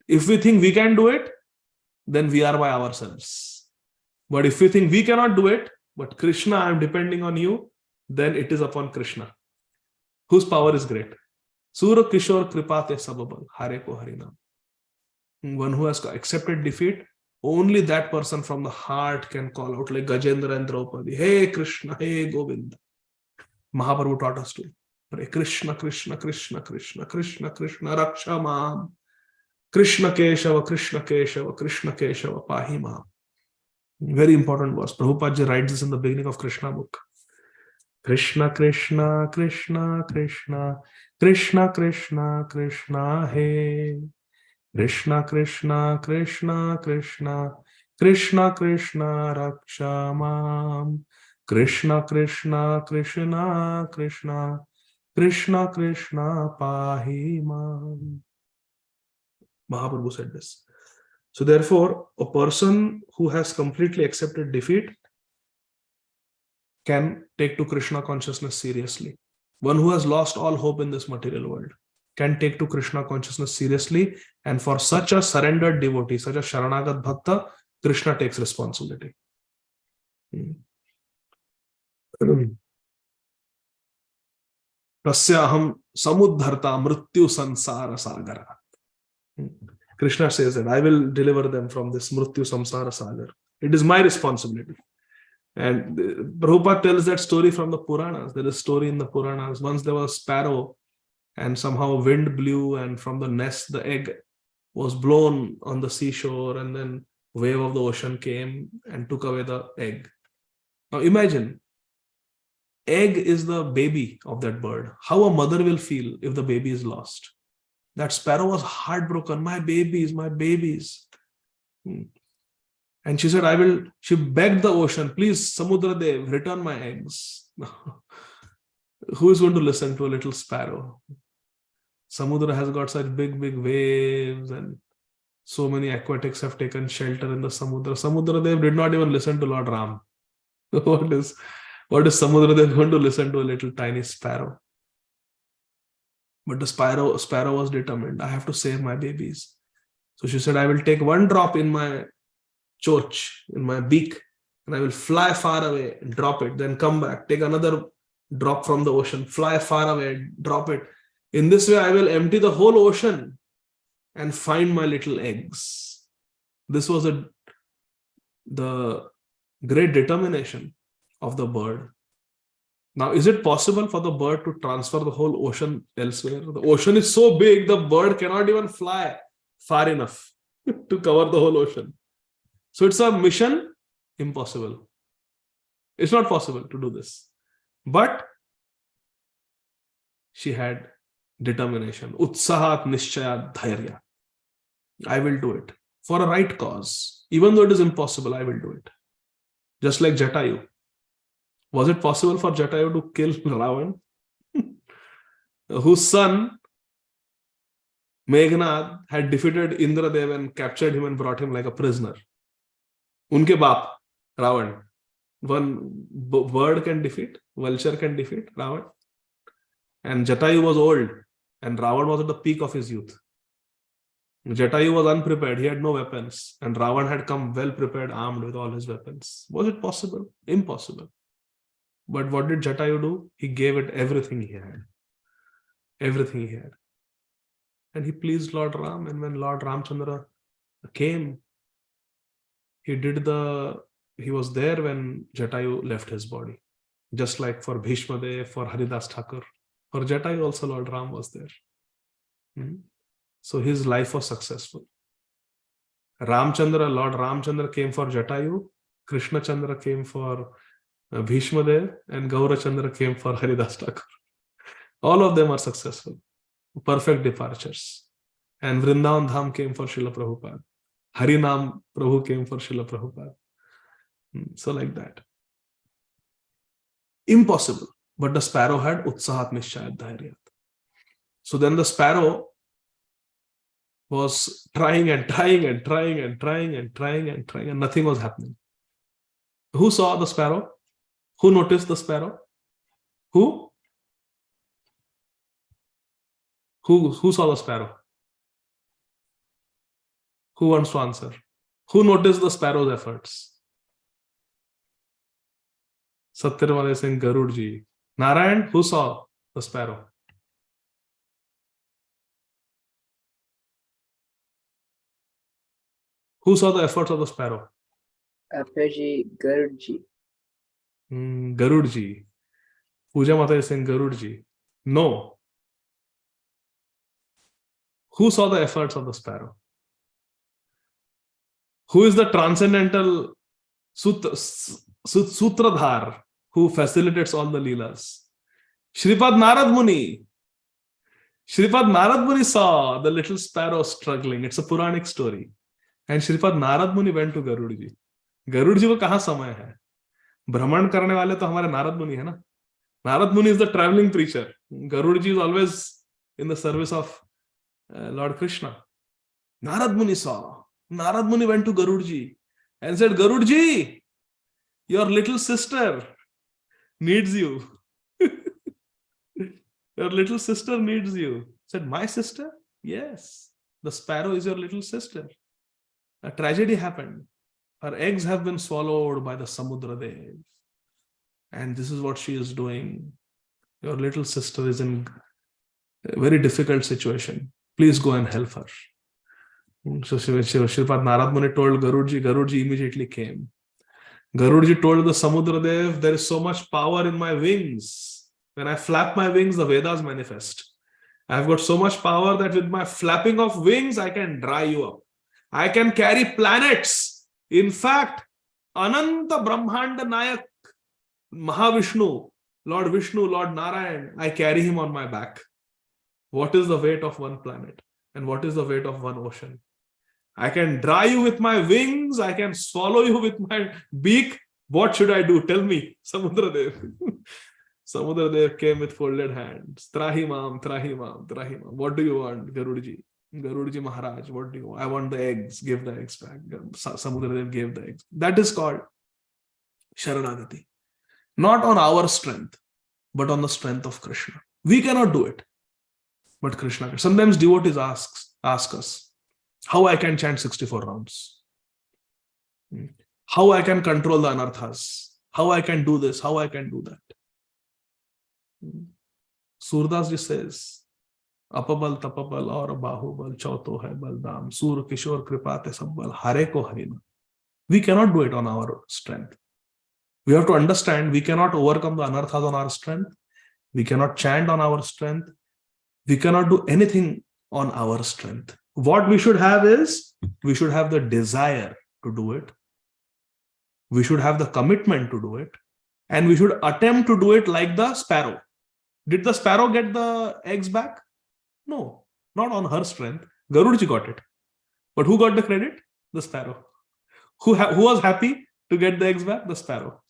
If we think we can do it, then we are by ourselves. But if we think we cannot do it, but Krishna, I am depending on you, then it is upon Krishna, whose power is great. Sura Kishor Kripate Sababal, Hare ko Harinam. One who has accepted defeat, only that person from the heart can call out like Gajendra and Draupadi, hey Krishna, hey Govinda. Mahaprabhu taught us to pray Krishna, Krishna, Krishna, Krishna, Krishna, Krishna, Raksha Mam. Krishna Keshava, Krishna Keshava, Krishna Keshava, Pahi Mam. Very important verse. Prabhupada writes this in the beginning of Krishna book. Krishna, Krishna, Krishna, Krishna, Krishna, Krishna, Krishna, Hey. Krishna, Krishna, Krishna, Krishna, Krishna, Krishna, Raksha Mam. Krishna, Krishna, Krishna, Krishna, Krishna, Krishna, Pahi Mam. Mahaprabhu said this. So therefore, a person who has completely accepted defeat can take to Krishna consciousness seriously. One who has lost all hope in this material world can take to Krishna consciousness seriously. And for such a surrendered devotee, such a Sharanagat Bhakta, Krishna takes responsibility. Tasyaham samudharta mrityu sansara sagara. Krishna says that I will deliver them from this mrityu samsara sagar. It is my responsibility. And Prabhupada tells that story from the Puranas. There is a story in the Puranas. Once there was a sparrow and somehow wind blew and from the nest the egg was blown on the seashore and then wave of the ocean came and took away the egg. Now imagine, egg is the baby of that bird. How a mother will feel if the baby is lost. That sparrow was heartbroken. My babies, my babies. And she said, she begged the ocean, please, Samudra Dev, return my eggs. Who is going to listen to a little sparrow? Samudra has got such big, big waves and so many aquatics have taken shelter in the Samudra. Samudra Dev did not even listen to Lord Ram. What is Samudra Dev going to listen to a little tiny sparrow? But the sparrow was determined. I have to save my babies. So she said, I will take one drop in my chorch, in my beak, and I will fly far away and drop it, then come back, take another drop from the ocean, fly far away, drop it. In this way, I will empty the whole ocean and find my little eggs. This was the great determination of the bird. Now, is it possible for the bird to transfer the whole ocean elsewhere? The ocean is so big, the bird cannot even fly far enough to cover the whole ocean. So it's a mission impossible. It's not possible to do this. But she had determination. Utsahat nishchayat dhairya. I will do it for a right cause. Even though it is impossible, I will do it. Just like Jatayu. Was it possible for Jatayu to kill Ravan? Whose son Meghnad had defeated Indradev and captured him and brought him like a prisoner. Unke baap, Ravan. One bird can defeat, vulture can defeat Ravan. And Jatayu was old and Ravan was at the peak of his youth. Jatayu was unprepared, he had no weapons, and Ravan had come well prepared, armed with all his weapons. Was it possible? Impossible. But what did Jatayu do? He gave it everything he had. Everything he had. And he pleased Lord Ram. And when Lord Ramchandra came, he was there when Jatayu left his body. Just like for Bhishma Dev, for Haridas Thakur. For Jatayu also Lord Ram was there. So his life was successful. Lord Ramchandra came for Jatayu, Krishna Chandra came for Bhishma Dev, and Gaura Chandra came for Haridas Thakur. All of them are successful. Perfect departures. And Vrindavan Dham came for Srila Prabhupada. Harinam Prabhu came for Srila Prabhupada. So like that. Impossible. But the sparrow had Utsahat Nishchayat Dhairyat. So then the sparrow was trying and nothing was happening. Who saw the sparrow? Who noticed the sparrow? Who? Who saw the sparrow? Who wants to answer? Who noticed the sparrow's efforts? Satyavale Singh Garudji. Narayan, who saw the sparrow? Who saw the efforts of the sparrow? Aphaji Garudji. Garudji. Puja Mata is saying Garudji. No. Who saw the efforts of the sparrow? Who is the transcendental Sutradhar who facilitates all the Leelas? Shripad Narad Muni. Shripad Narad Muni saw the little sparrow struggling. It's a Puranic story. And Shripad Narad Muni went to Garudji. Garudji को कहाँ समय है? भ्रमण करने वाले तो हमारे नारद मुनि है ना. Narad Muni is the traveling preacher. Garudji is always in the service of Lord Krishna. Narad Muni saw. Narad Muni went to Garudji and said, Garudji, your little sister needs you. Your little sister needs you. Said, my sister? Yes. The sparrow is your little sister. A tragedy happened. Her eggs have been swallowed by the Samudra Dev. And this is what she is doing. Your little sister is in a very difficult situation. Please go and help her. So Shripad Narad Muni told Garudji. Garudji immediately came. Garudji told the Samudra Dev, there is so much power in my wings. When I flap my wings, the Vedas manifest. I've got so much power that with my flapping of wings, I can dry you up. I can carry planets. In fact, Ananta Brahmanda Nayak, Mahavishnu, Lord Vishnu, Lord Narayan, I carry him on my back. What is the weight of one planet? And what is the weight of one ocean? I can dry you with my wings. I can swallow you with my beak. What should I do? Tell me, Samudra Dev. Samudra Dev came with folded hands. Trahimam, Trahimam, Trahimam. What do you want, Garudji? Garudji Maharaj, what do you want? I want the eggs. Give the eggs back. Samudra Dev gave the eggs. That is called Sharanagati. Not on our strength, but on the strength of Krishna. We cannot do it, but Krishna can. Sometimes devotees ask us, how I can chant 64 rounds? How I can control the anarthas? How I can do this? How I can do that? Surdas ji says, Apabal, Tapabal, aur Bahubal, Chauto hai Baldam, Sur, Kishore, Kripate, Sabbal, Hare ko Harina. We cannot do it on our strength. We have to understand we cannot overcome the anarthas on our strength. We cannot chant on our strength. We cannot do anything on our strength. What we should have is, we should have the desire to do it. We should have the commitment to do it. And we should attempt to do it like the sparrow. Did the sparrow get the eggs back? No, not on her strength. Garudji got it. But who got the credit? The sparrow. Who was happy to get the eggs back? The sparrow.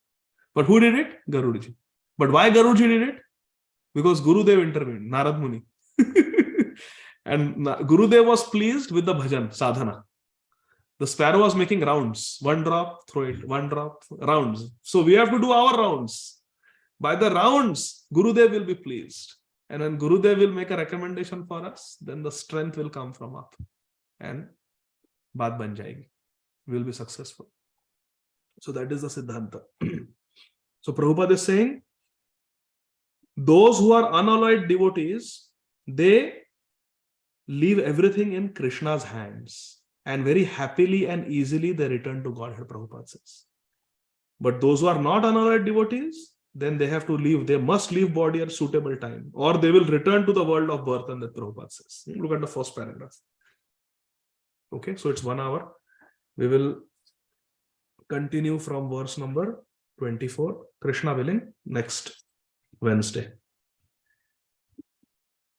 But who did it? Garudji. But why Garudji did it? Because Gurudev intervened, Narad Muni. And Gurudev was pleased with the bhajan, sadhana. The sparrow was making rounds. One drop, throw it. One drop, rounds. So we have to do our rounds. By the rounds, Gurudev will be pleased. And when Gurudev will make a recommendation for us, then the strength will come from up. And baat ban jayegi. We will be successful. So that is the Siddhanta. So Prabhupada is saying, those who are unalloyed devotees, they leave everything in Krishna's hands. And very happily and easily they return to Godhead, Prabhupada says. But those who are not unalloyed devotees, then they have to leave, they must leave body at suitable time, or they will return to the world of birth, and that Prabhupada says. Look at the first paragraph. Okay, so it's 1 hour. We will continue from verse number 24, Krishna willing, next Wednesday.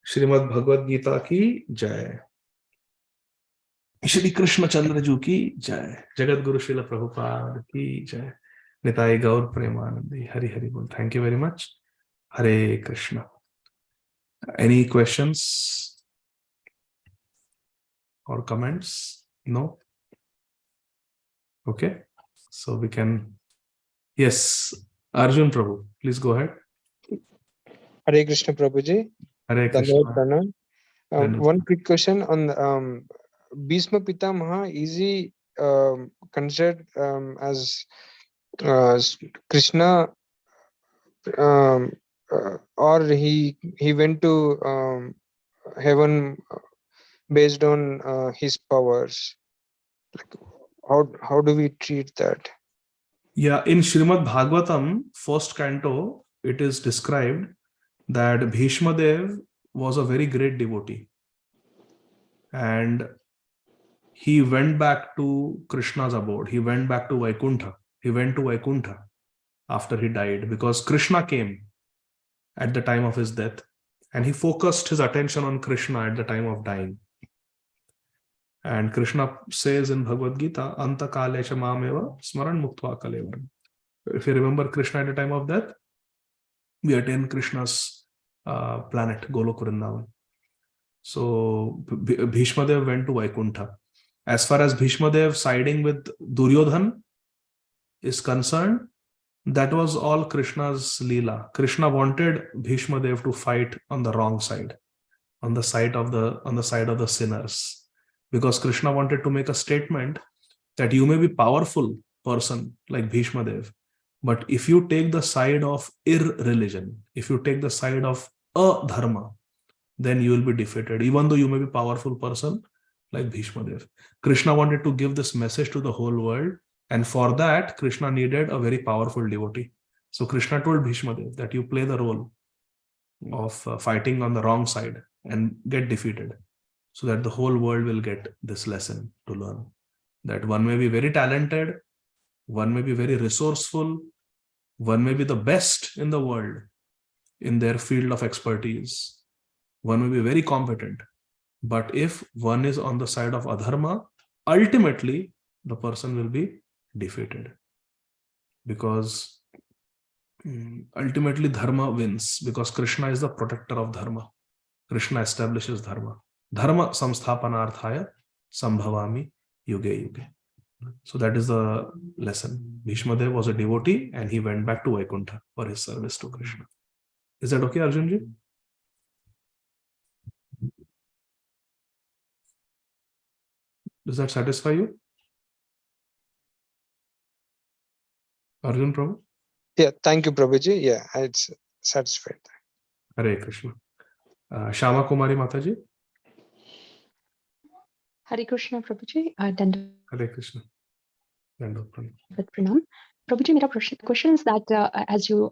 Śrīmad Bhagavad Gītā ki jai. Shri Krishna Chandra Ju ki jai. Jagat Guru Srila Prabhupada ki jai. Nitai Gaur Premanandi. Hari Hari Bol. Thank you very much. Hare Krishna. Any questions or comments? No? Okay. So we can. Yes, Arjun Prabhu, please go ahead. Hare Krishna Prabhuji. Hare Krishna. One quick question on Bhishma Pitamaha. Is he considered as Krishna, or he went to heaven based on his powers? Like, how do we treat that? Yeah, in Śrīmad Bhagavatam, first canto, it is described that Bhishma Dev was a very great devotee. And he went back to Krishna's abode. He went back to Vaikuntha. He went to Vaikuntha after he died because Krishna came at the time of his death. And he focused his attention on Krishna at the time of dying. And Krishna says in Bhagavad Gītā, Anta kalesha mameva smaran muktva kalevaram. If you remember Krishna at the time of death, we attain Krishna's planet, Golok Vrindavan. So Bhishma Dev went to Vaikuntha. As far as Bhishma Dev siding with Duryodhan is concerned, that was all Krishna's Leela. Krishna wanted Bhishma Dev to fight on the wrong side, on the side of the sinners. Because Krishna wanted to make a statement that you may be powerful person like Bhishma Dev, but if you take the side of irreligion, if you take the side of adharma, then you will be defeated, even though you may be powerful person like Bhishma Dev. Krishna wanted to give this message to the whole world, and for that, Krishna needed a very powerful devotee. So Krishna told Bhishma Dev that you play the role of fighting on the wrong side and get defeated, so that the whole world will get this lesson to learn. That one may be very talented, one may be very resourceful, one may be the best in the world in their field of expertise, one may be very competent, but if one is on the side of adharma, ultimately the person will be defeated, because ultimately dharma wins, because Krishna is the protector of dharma. Krishna establishes dharma. Dharma samsthapanarthaya sambhavami yuge yuge. So that is the lesson. Bhishma Dev was a devotee and he went back to Vaikuntha for his service to Krishna. Is that okay, Arjunji? Does that satisfy you? Arjun Prabhu? Yeah, thank you, Prabhuji. Yeah, it's satisfied. Hare Krishna. Shama Kumari Mataji? Hare Krishna Prabhuji, Dandavat Hare Krishna. Pranam. Pranam. Prabhuji, my question is that as you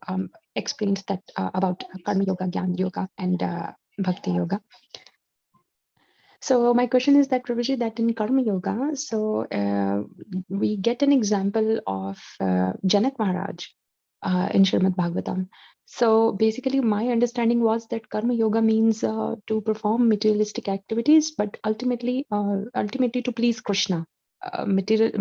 explained that about Karma Yoga, Jnana Yoga, and Bhakti Yoga. So my question is that Prabhuji, that in Karma Yoga, so we get an example of Janak Maharaj in Śrīmad Bhagavatam. So basically, my understanding was that Karma Yoga means to perform materialistic activities, but ultimately to please Krishna. Material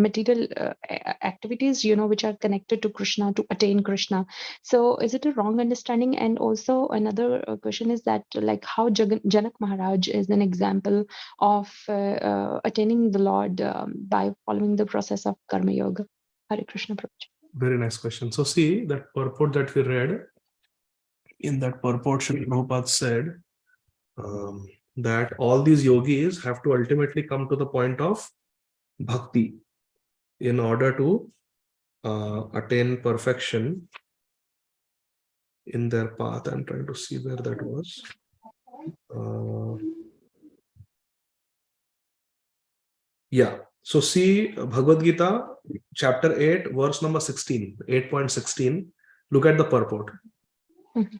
activities, which are connected to Krishna, to attain Krishna. So is it a wrong understanding? And also another question is that, like, how Janak Maharaj is an example of attaining the Lord by following the process of Karma Yoga. Hare Krishna Prabhuji. Very nice question. So see, that purport that we read, in that purport, Srila Prabhupada said that all these yogis have to ultimately come to the point of bhakti in order to attain perfection in their path. I'm trying to see where that was. Yeah. So see Bhagavad Gītā, chapter 8, verse number 16, 8.16. Look at the purport. Mhm.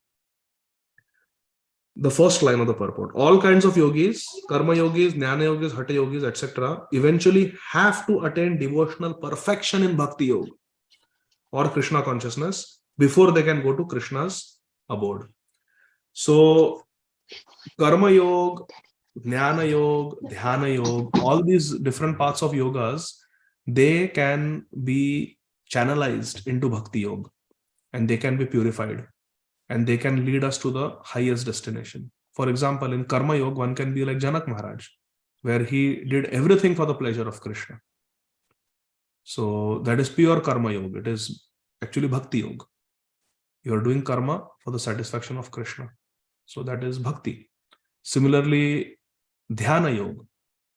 The first line of the purport. All kinds of yogis, karma yogis, jnana yogis, hatha yogis, etc., eventually have to attain devotional perfection in bhakti yoga or Krishna consciousness before they can go to Krishna's abode. So karma yoga, jnana yoga, dhyana yoga, all these different parts of yogas, they can be channelized into bhakti yoga and they can be purified. And they can lead us to the highest destination. For example, in Karma Yoga, one can be like Janak Maharaj, where he did everything for the pleasure of Krishna. So that is pure Karma Yoga. It is actually Bhakti Yoga. You are doing karma for the satisfaction of Krishna. So that is Bhakti. Similarly, Dhyana Yoga.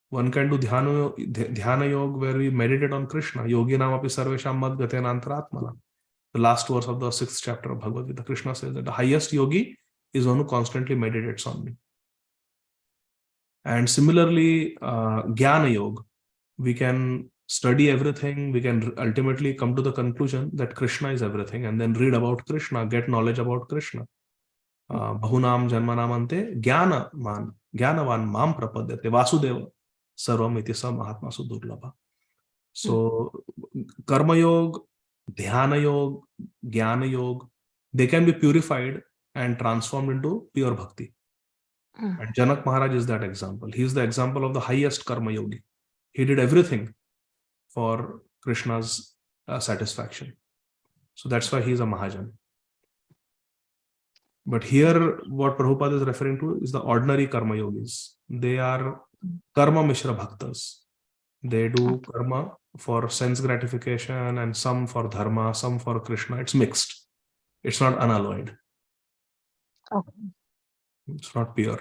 One can do Dhyana Yoga where we meditate on Krishna. Yogi namapi sarvesham mad gatena antaratmana. The last verse of the 6th chapter of Bhagavad Gita, Krishna says that the highest yogi is one who constantly meditates on me. And similarly, Jnana Yoga, we can study everything, we can ultimately come to the conclusion that Krishna is everything, and then read about Krishna, get knowledge about Krishna. Bahunam janmanamante jnanavan mam prapadyate vasudeva sarvam iti sa mahatmasu durlabha. So karma yoga, dhyana yoga, jnana yoga, they can be purified and transformed into pure bhakti. And Janak Maharaj is that example. He is the example of the highest karma yogi. He did everything for Krishna's satisfaction. So that's why he is a Mahajan. But here, what Prabhupada is referring to is the ordinary karma yogis. They are karma mishra bhaktas. They do karma for sense gratification and some for dharma, some for Krishna. It's mixed. It's not unalloyed. Okay. It's not pure.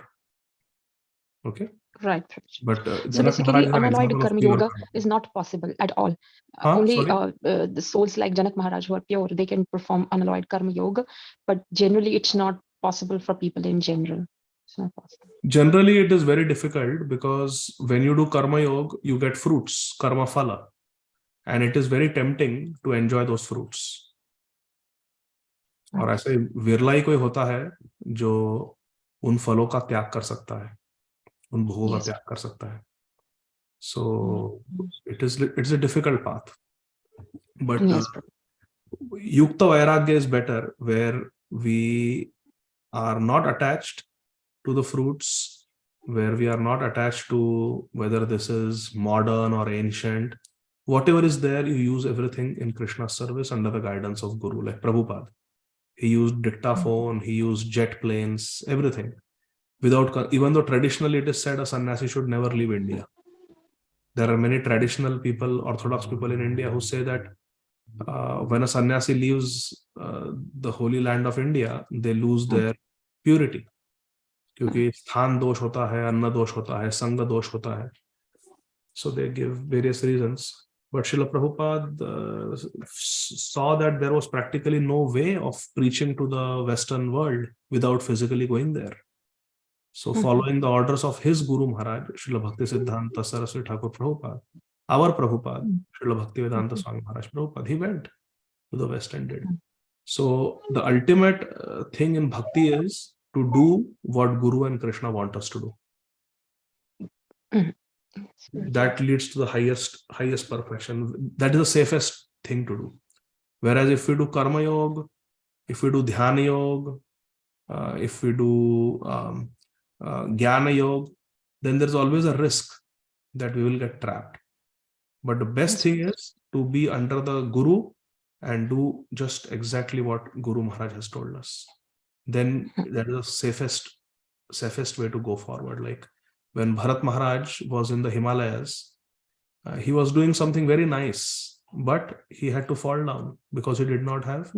Okay? Right. But So Janak basically, Maharaj is an unalloyed example of karma pure yoga karma. is not possible at all. Sorry? Only the souls like Janak Maharaj who are pure, they can perform unalloyed karma yoga, but generally it's not possible for people in general. It's not possible. Generally, it is very difficult because when you do karma yoga, you get fruits, karma phala, and it is very tempting to enjoy those fruits. और ऐसे विरला ही कोई होता है जो उन फलों का त्याग कर सकता है, उन भोगों का त्याग कर सकता है. So it's a difficult path. But Yukta Vairagya is better, where we are not attached to the fruits, where we are not attached to whether this is modern or ancient. Whatever is there, you use everything in Krishna's service under the guidance of Guru, like Prabhupada. He used dictaphone, he used jet planes, everything. Even though traditionally it is said a sannyasi should never leave India. There are many traditional people, orthodox people in India who say that when a sannyasi leaves the holy land of India, they lose their purity. क्योंकि स्थान दोष होता है, अन्न दोष होता है, संग दोष होता है. So they give various reasons. But Srila Prabhupada saw that there was practically no way of preaching to the Western world without physically going there. So following the orders of his Guru Maharaj, Srila Bhakti Siddhanta Saraswati Thakur Prabhupada, our Prabhupada, Srila Bhaktivedanta Swami Maharaj Prabhupada, he went to the West and did. So the ultimate thing in bhakti is to do what Guru and Krishna want us to do. That leads to the highest perfection. That is the safest thing to do. Whereas if we do karma yoga, if we do dhyana yoga, if we do jnana yoga, then there's always a risk that we will get trapped. But the best thing is to be under the Guru and do just exactly what Guru Maharaj has told us. Then that is the safest way to go forward. Like when Bharat Maharaj was in the Himalayas, he was doing something very nice, but he had to fall down because he did not have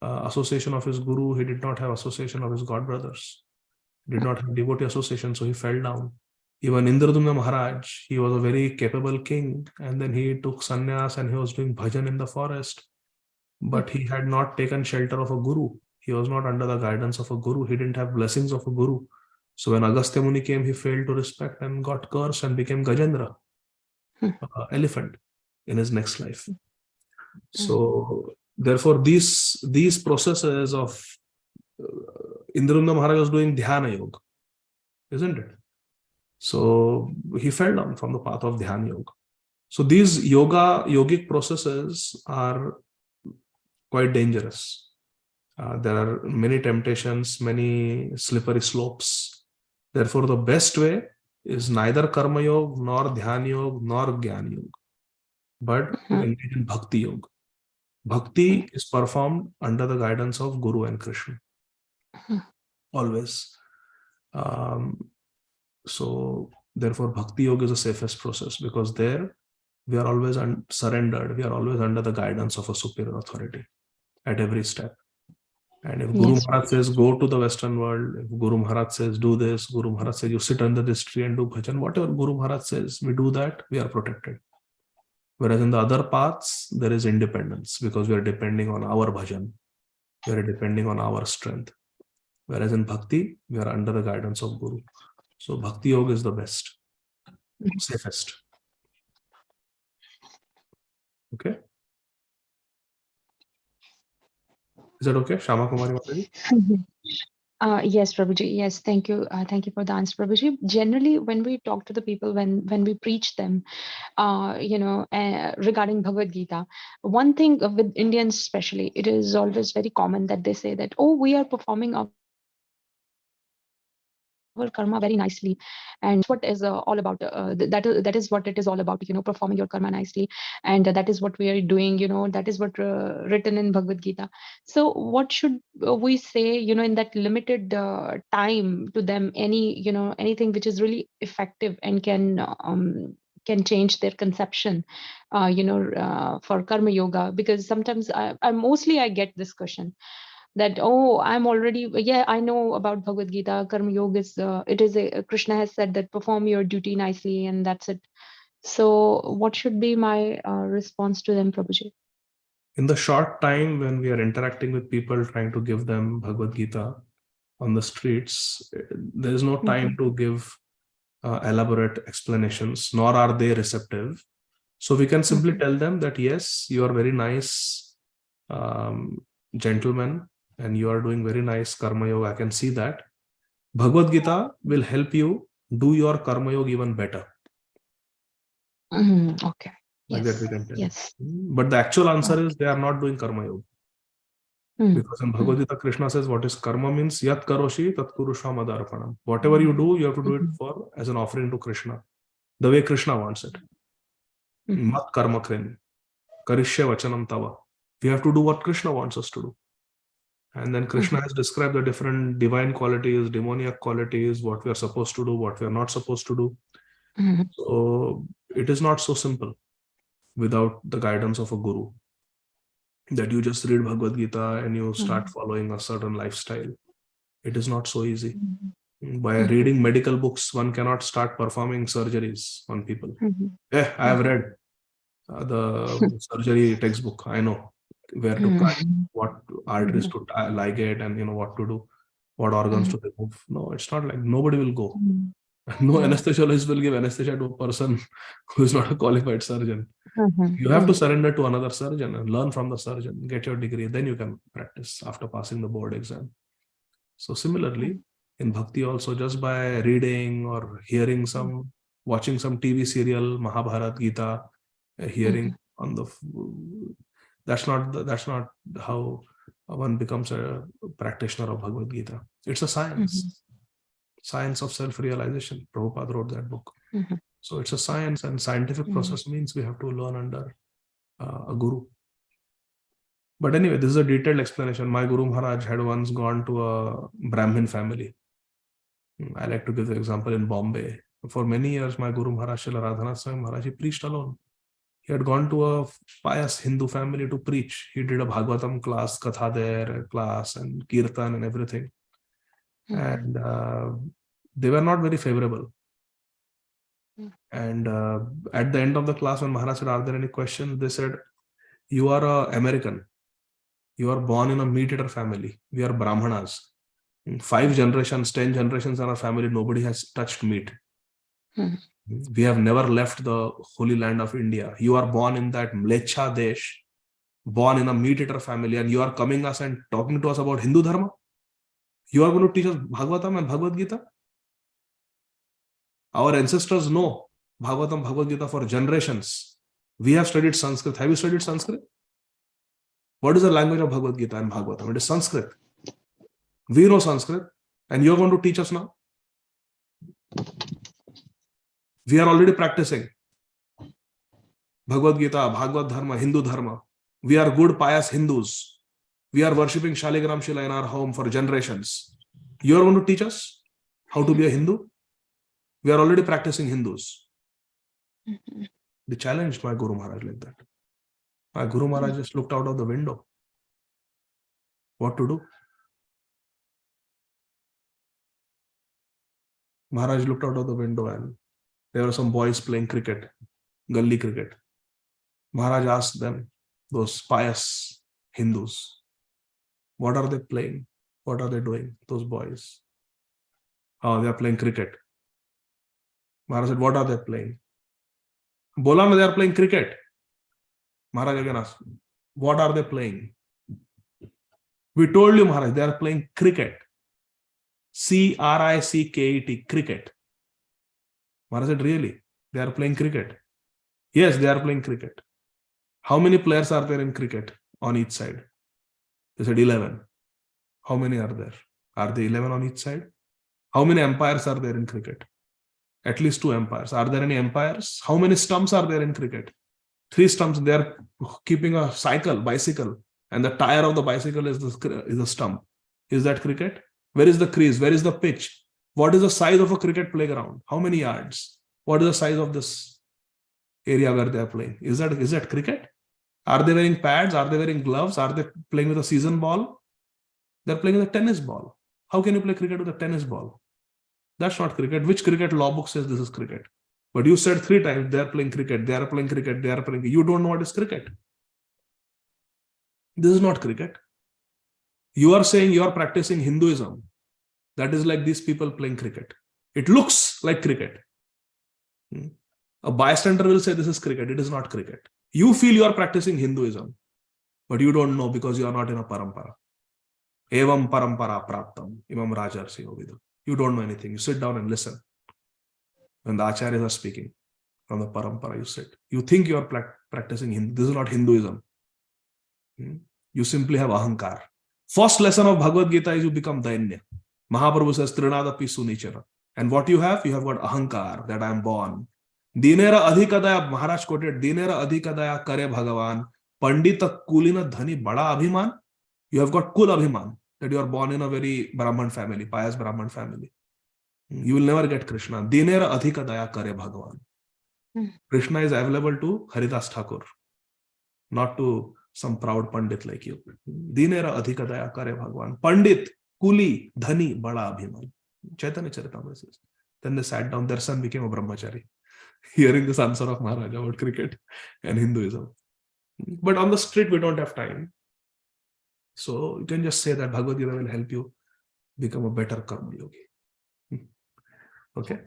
association of his Guru. He did not have association of his God brothers. He did not have devotee association, so he fell down. Even Indradumna Maharaj, he was a very capable king, and then he took sannyas and he was doing bhajan in the forest. But he had not taken shelter of a Guru. He was not under the guidance of a Guru. He didn't have blessings of a Guru. So when Agastya Muni came, he failed to respect and got cursed and became Gajendra, elephant, in his next life. So therefore, these processes of Indradumna Maharaj was doing Dhyana Yoga, isn't it? So he fell down from the path of Dhyana Yoga. So these yogic processes are quite dangerous. There are many temptations, many slippery slopes. Therefore, the best way is neither Karma Yoga, nor Dhyana Yoga, nor Jnana Yoga, but to engage in Bhakti Yoga. Bhakti is performed under the guidance of Guru and Krishna. Always. So, therefore, Bhakti Yoga is the safest process because there we are always surrendered. We are always under the guidance of a superior authority at every step. And if Guru Maharaj says, go to the Western world, if Guru Maharaj says, do this, Guru Maharaj says, you sit under this tree and do bhajan, whatever Guru Maharaj says, we do that, we are protected. Whereas in the other paths, there is independence because we are depending on our bhajan. We are depending on our strength. Whereas in Bhakti, we are under the guidance of Guru. So Bhakti Yoga is the best, safest. Okay? Is that okay, Shama Kumari Mataji? Yes, Prabhuji. Yes, thank you. Thank you for the answer, Prabhuji. Generally, when we talk to the people, when we preach them, regarding Bhagavad Gita, one thing with Indians especially, it is always very common that they say that, oh, we are performing our karma very nicely, and what is all about that is what it is all about, performing your karma nicely, and that is what we are doing, that is what written in Bhagavad Gita. So what should we say, in that limited time to them, anything which is really effective and can change their conception, for karma yoga? Because sometimes I get this question that, oh, I know about Bhagavad Gita. Karma yoga is Krishna has said that perform your duty nicely and that's it. So what should be my response to them, Prabhuji? In the short time when we are interacting with people, trying to give them Bhagavad Gita on the streets, there is no time to give elaborate explanations, nor are they receptive. So we can simply tell them that, yes, you are very nice gentleman, and you are doing very nice karma yoga. I can see that. Bhagavad Gita will help you do your karma yoga even better. Okay. Like Yes. that we can tell. Yes. But the actual answer is they are not doing karma yoga. Because in Bhagavad Gita, Krishna says what is karma means yat karoshi tat kurusha madarpanam. Whatever you do, you have to do it for as an offering to Krishna, the way Krishna wants it. Mat karma kren, karishya vachanam tava. We have to do what Krishna wants us to do. And then Krishna has described the different divine qualities, demoniac qualities, what we are supposed to do, what we are not supposed to do. So it is not so simple without the guidance of a guru, that you just read Bhagavad Gita and you start following a certain lifestyle. It is not so easy. By reading medical books, one cannot start performing surgeries on people. I have read the surgery textbook. I know where to cut, what arteries to ligate, and what to do, what organs to remove. No, it's not like nobody will go. No anesthesiologist will give anesthesia to a person who is not a qualified surgeon. You have to surrender to another surgeon and learn from the surgeon, get your degree, then you can practice after passing the board exam. So similarly, in bhakti also, just by reading or hearing watching some TV serial, Mahabharata, Gita, hearing on the, that's not how one becomes a practitioner of Bhagavad Gita. It's a science of self-realization. Prabhupada wrote that book. So it's a science, and scientific process means we have to learn under a guru. But anyway, this is a detailed explanation. My Guru Maharaj had once gone to a Brahmin family. I like to give the example in Bombay. For many years, my Guru Maharaj, Srila Radhanath Swami Maharaj, he preached alone. He had gone to a pious Hindu family to preach. He did a Bhagavatam class, Katha there class, and Kirtan and everything. And they were not very favorable. And at the end of the class, when Maharaj said, "Are there any questions?" they said, "You are an American. You are born in a meat-eater family. We are Brahmanas. 5 generations, 10 generations in our family, nobody has touched meat. We have never left the holy land of India. You are born in that Mlecha Desh, born in a meat-eater family, and you are coming us and talking to us about Hindu Dharma? You are going to teach us Bhagavatam and Bhagavad Gita? Our ancestors know Bhagavatam, Bhagavad Gita for generations. We have studied Sanskrit. Have you studied Sanskrit? What is the language of Bhagavad Gita and Bhagavatam? It is Sanskrit. We know Sanskrit, and you are going to teach us now? We are already practicing Bhagavad Gita, Bhagavad Dharma, Hindu Dharma. We are good, pious Hindus. We are worshipping Shaligram Shila in our home for generations. You are going to teach us how to be a Hindu? We are already practicing Hindus. They challenged my Guru Maharaj like that. My Guru Maharaj just looked out of the window. What to do? Maharaj looked out of the window, and there were some boys playing cricket, gully cricket. Maharaj asked them, those pious Hindus, what are they playing? What are they doing, those boys? Oh, they are playing cricket. Maharaj said, what are they playing? Bola, they are playing cricket. Maharaj again asked, what are they playing? We told you, Maharaj, they are playing cricket. cricket, cricket. Maharaj said, really? They are playing cricket? Yes, they are playing cricket. How many players are there in cricket on each side? They said 11. How many are there? Are they 11 on each side? How many umpires are there in cricket? At least 2 umpires. Are there any umpires? How many stumps are there in cricket? 3 stumps. They are keeping a bicycle, and the tire of the bicycle is the stump. Is that cricket? Where is the crease? Where is the pitch? What is the size of a cricket playground? How many yards? What is the size of this area where they are playing? Is that cricket? Are they wearing pads? Are they wearing gloves? Are they playing with a season ball? They're playing with a tennis ball. How can you play cricket with a tennis ball? That's not cricket. Which cricket law book says this is cricket? But you said 3 times they are playing cricket, they are playing cricket, they are playing. You don't know what is cricket. This is not cricket. You are saying you are practicing Hinduism. That is like these people playing cricket. It looks like cricket. A bystander will say this is cricket. It is not cricket. You feel you are practicing Hinduism, but you don't know because you are not in a parampara. Evam parampara praptam. Imam Rajarsi Ovidu. You don't know anything. You sit down and listen. When the acharyas are speaking from the parampara, you sit. You think you are practicing Hindu. This is not Hinduism. You simply have ahankar. First lesson of Bhagavad Gita is you become dainya. Mahaprabhu says, Trinadapi sunichara. And what you have got ahankar, that I am born. Dinera adhikadaya, Maharaj quoted, Dinera adhikadaya kare Bhagavan. Pandita kulina dhani bada abhiman. You have got kul abhiman, that you are born in a very Brahman family, pious Brahman family. You will never get Krishna. Dinera adhikadaya kare Bhagavan. Krishna is available to Haridas Thakur, not to some proud Pandit like you. Dinera adhikadaya kare Bhagavan. Pandit, kuli, dhani, bada abhiman. Chaitanya Charitamrita says. Then they sat down, their son became a brahmachari, hearing this answer of Maharaj about cricket and Hinduism. But on the street, we don't have time. So you can just say that Bhagavad Gita will help you become a better karma yogi. Okay.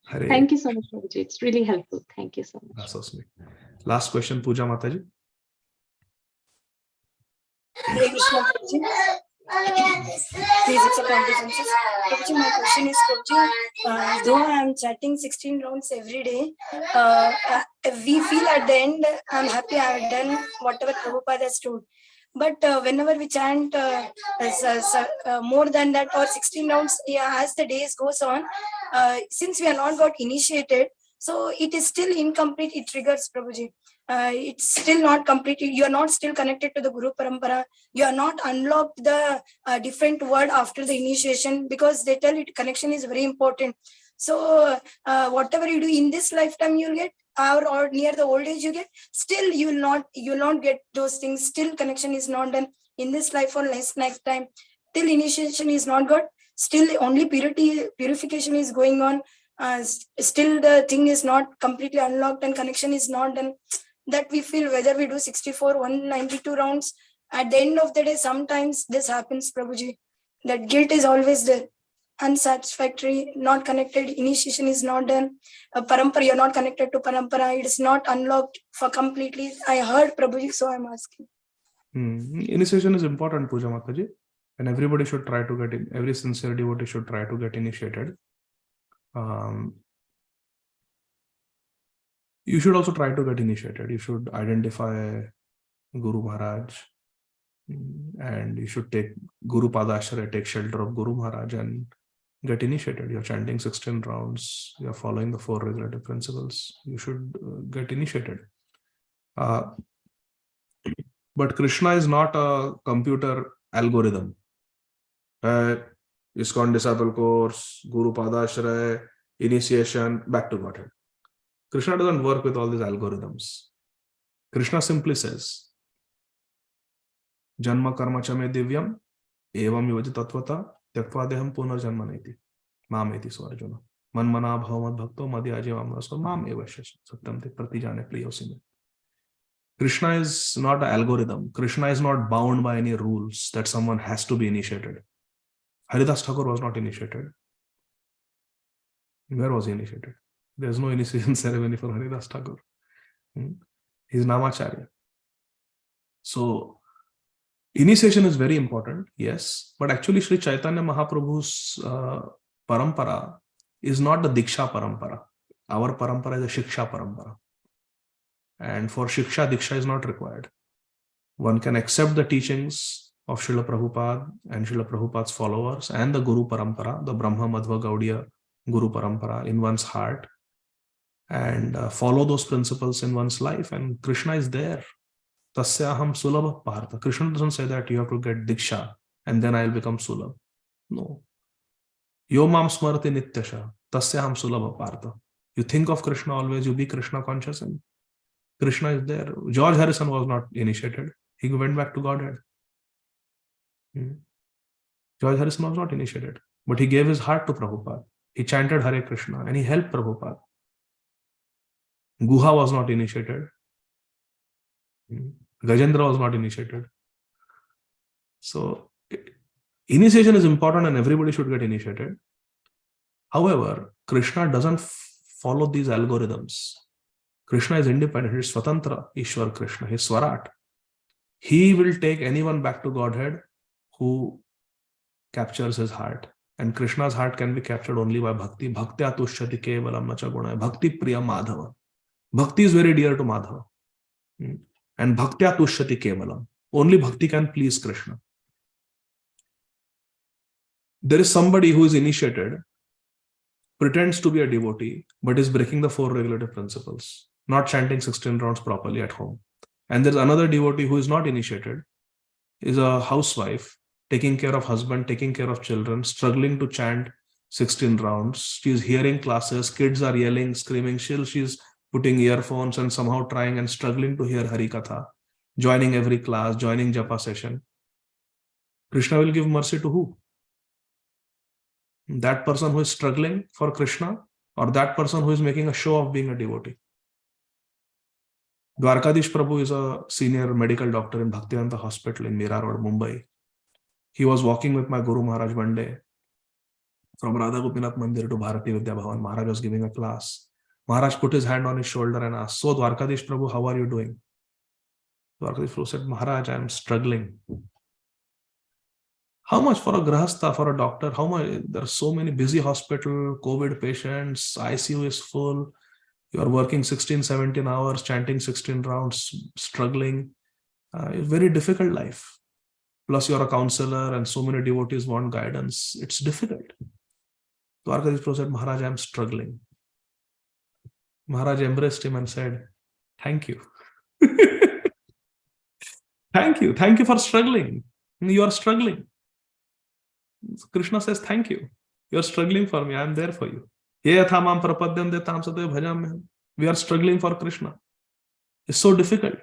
Hare. Thank you so much, Prabhuji. It's really helpful. Thank you so much. That's awesome. Last question, Pooja Mataji. Hare Krishna, Prabhuji. Basics of comprehensions. Prabhuji, my question is, Prabhuji, though I am chanting 16 rounds every day, we feel at the end, I am happy I have done whatever Prabhupada has told. But whenever we chant more than that or 16 rounds, as the days goes on, since we are not got initiated, so it is still incomplete. It triggers, Prabhuji. It's still not complete. You are not still connected to the Guru Parampara. You are not unlocked the different word after the initiation, because they tell it connection is very important. So whatever you do in this lifetime, you'll get, or near the old age you get, still you will not get those things. Still connection is not done in this life or next time. Till initiation is not got, still only purification is going on. Still the thing is not completely unlocked and connection is not done. That we feel whether we do 64, 192 rounds, at the end of the day, sometimes this happens, Prabhuji. That guilt is always there. Unsatisfactory, not connected, initiation is not done. Parampara, you're not connected to Parampara, it is not unlocked for completely. I heard, Prabhuji, so I'm asking. Initiation is important, Pooja Mataji, and everybody should try to get in. Every sincere devotee should try to get initiated. You should also try to get initiated. You should identify Guru Maharaj, and you should take Guru Padashray, take shelter of Guru Maharaj and get initiated. You're chanting 16 rounds, you're following the 4 regulative principles. You should get initiated. But Krishna is not a computer algorithm. ISKCON disciple course, Guru Padashray, initiation, back to Godhead. Krishna doesn't work with all these algorithms. Krishna simply says, Janma karma chame divyam, evam yoji tatvata, tyaktva deham punar janma neti, mam eti swarjuna, man mana bhavamad bhakto madhyaje vamraso, mam evasya satyam te pratijane priyosime. Krishna is not an algorithm. Krishna is not bound by any rules that someone has to be initiated. Haridas Thakur was not initiated. Where was he initiated? There is no initiation ceremony for Haridas Thakur. He is Namacharya. So initiation is very important, yes, but actually Sri Chaitanya Mahaprabhu's parampara is not the Diksha parampara. Our parampara is a Shiksha parampara. And for Shiksha, Diksha is not required. One can accept the teachings of Srila Prabhupada and Srila Prabhupada's followers and the Guru parampara, the Brahma Madhva Gaudiya Guru parampara in one's heart, and follow those principles in one's life. And Krishna is there. Tasyaham sulabha partha. Krishna doesn't say that you have to get Diksha and then I'll become Sulabh. No. Yo mam smarati nityasha. Tasyaham sulabha partha. You think of Krishna always, you be Krishna conscious, and Krishna is there. George Harrison was not initiated. He went back to Godhead. George Harrison was not initiated, but he gave his heart to Prabhupada. He chanted Hare Krishna and he helped Prabhupada. Guha was not initiated. Gajendra was not initiated. So initiation is important and everybody should get initiated. However, Krishna doesn't follow these algorithms. Krishna is independent. He's Swatantra, Ishwar Krishna. He's Swarat. He will take anyone back to Godhead who captures his heart. And Krishna's heart can be captured only by bhakti. Bhaktya tushyati kevalam nacha guna. Bhakti priya Madhava. Bhakti is very dear to Madhava. And bhaktya tushyati kevalam. Only bhakti can please Krishna. There is somebody who is initiated, pretends to be a devotee, but is breaking the 4 regulative principles, not chanting 16 rounds properly at home. And there's another devotee who is not initiated, is a housewife, taking care of husband, taking care of children, struggling to chant 16 rounds. She's hearing classes, kids are yelling, screaming, she's putting earphones and somehow trying and struggling to hear Hari Katha, joining every class, joining Japa session. Krishna will give mercy to who? That person who is struggling for Krishna, or that person who is making a show of being a devotee? Dwarkadish Prabhu is a senior medical doctor in Bhaktivedanta Hospital in Mira Road, Mumbai. He was walking with my Guru Maharaj one day from Radha Gopinath Mandir to Bharati Vidya Bhavan. Maharaj was giving a class. Maharaj put his hand on his shoulder and asked, "So Dwarkadish Prabhu, how are you doing?" Dwarkadish Prabhu said, "Maharaj, I am struggling." How much for a grahastha, for a doctor? How much? There are so many busy hospital, COVID patients, ICU is full. You are working 16, 17 hours, chanting 16 rounds, struggling. It's a very difficult life. Plus you're a counselor and so many devotees want guidance. It's difficult. Dwarkadish Prabhu said, "Maharaj, I am struggling." Maharaj embraced him and said, "Thank you." Thank you for struggling. You are struggling. Krishna says, "Thank you. You are struggling for me. I am there for you." We are struggling for Krishna. It's so difficult.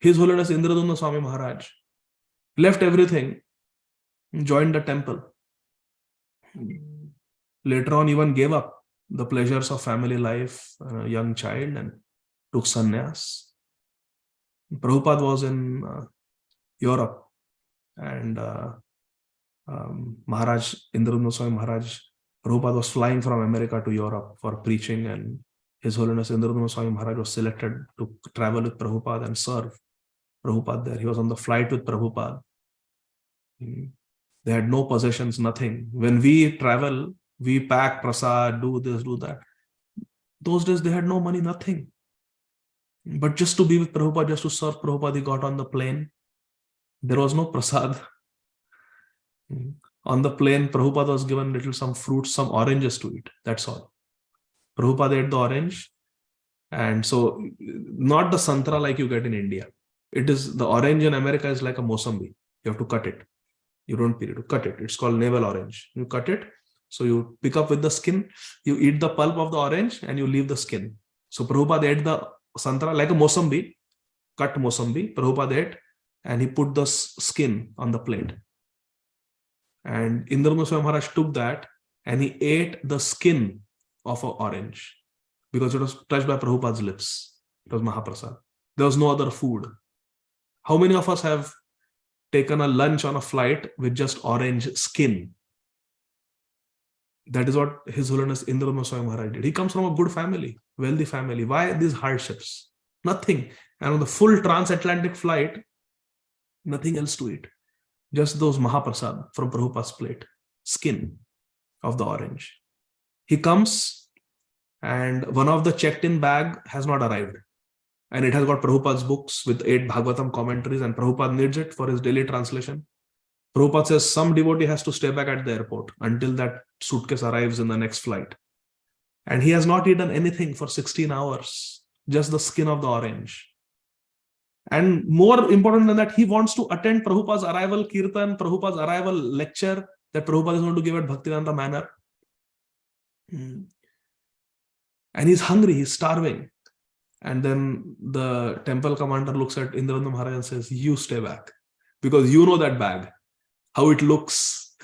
His Holiness Indradumna Swami Maharaj left everything, joined the temple. Later on, even gave up the pleasures of family life, a young child, and took sannyas. Prabhupada was in Europe, and Maharaj, Indradumna Swami Maharaj, Prabhupada was flying from America to Europe for preaching, and His Holiness Indradumna Swami Maharaj was selected to travel with Prabhupada and serve Prabhupada there. He was on the flight with Prabhupada. They had no possessions, nothing. When we travel, we pack prasad, do this, do that. Those days they had no money, nothing. But just to be with Prabhupada, just to serve Prabhupada, he got on the plane. There was no prasad. On the plane, Prabhupada was given some fruits, some oranges to eat. That's all. Prabhupada ate the orange. And so, not the santra like you get in India. It is, the orange in America is like a mosambi. You have to cut it. You don't peel it, you cut it. It's called navel orange. You cut it. So you pick up with the skin, you eat the pulp of the orange and you leave the skin. So Prabhupada ate the santra like a mosambi, cut mosambi. Prabhupada ate and he put the skin on the plate. And Indradumna Swami Maharaj took that and he ate the skin of an orange because it was touched by Prabhupada's lips. It was Mahaprasad. There was no other food. How many of us have taken a lunch on a flight with just orange skin? That is what His Holiness Indradumna Swami Maharaj did. He comes from a good family, wealthy family. Why these hardships? Nothing. And on the full transatlantic flight, Nothing else to eat. Just those Mahaprasad from Prabhupada's plate. Skin of the orange. He comes and one of the checked in bag has not arrived. And it has got Prabhupada's books with 8 Bhagavatam commentaries, and Prabhupada needs it for his daily translation. Prabhupada says some devotee has to stay back at the airport until that suitcase arrives in the next flight. And he has not eaten anything for 16 hours, just the skin of the orange. And more important than that, he wants to attend Prabhupada's arrival kirtan, Prabhupada's arrival lecture that Prabhupada is going to give at Bhaktivedanta manor. And he's hungry, he's starving. And then the temple commander looks at Indrabandhu Maharaj and says, you stay back, because you know that bag, how it looks.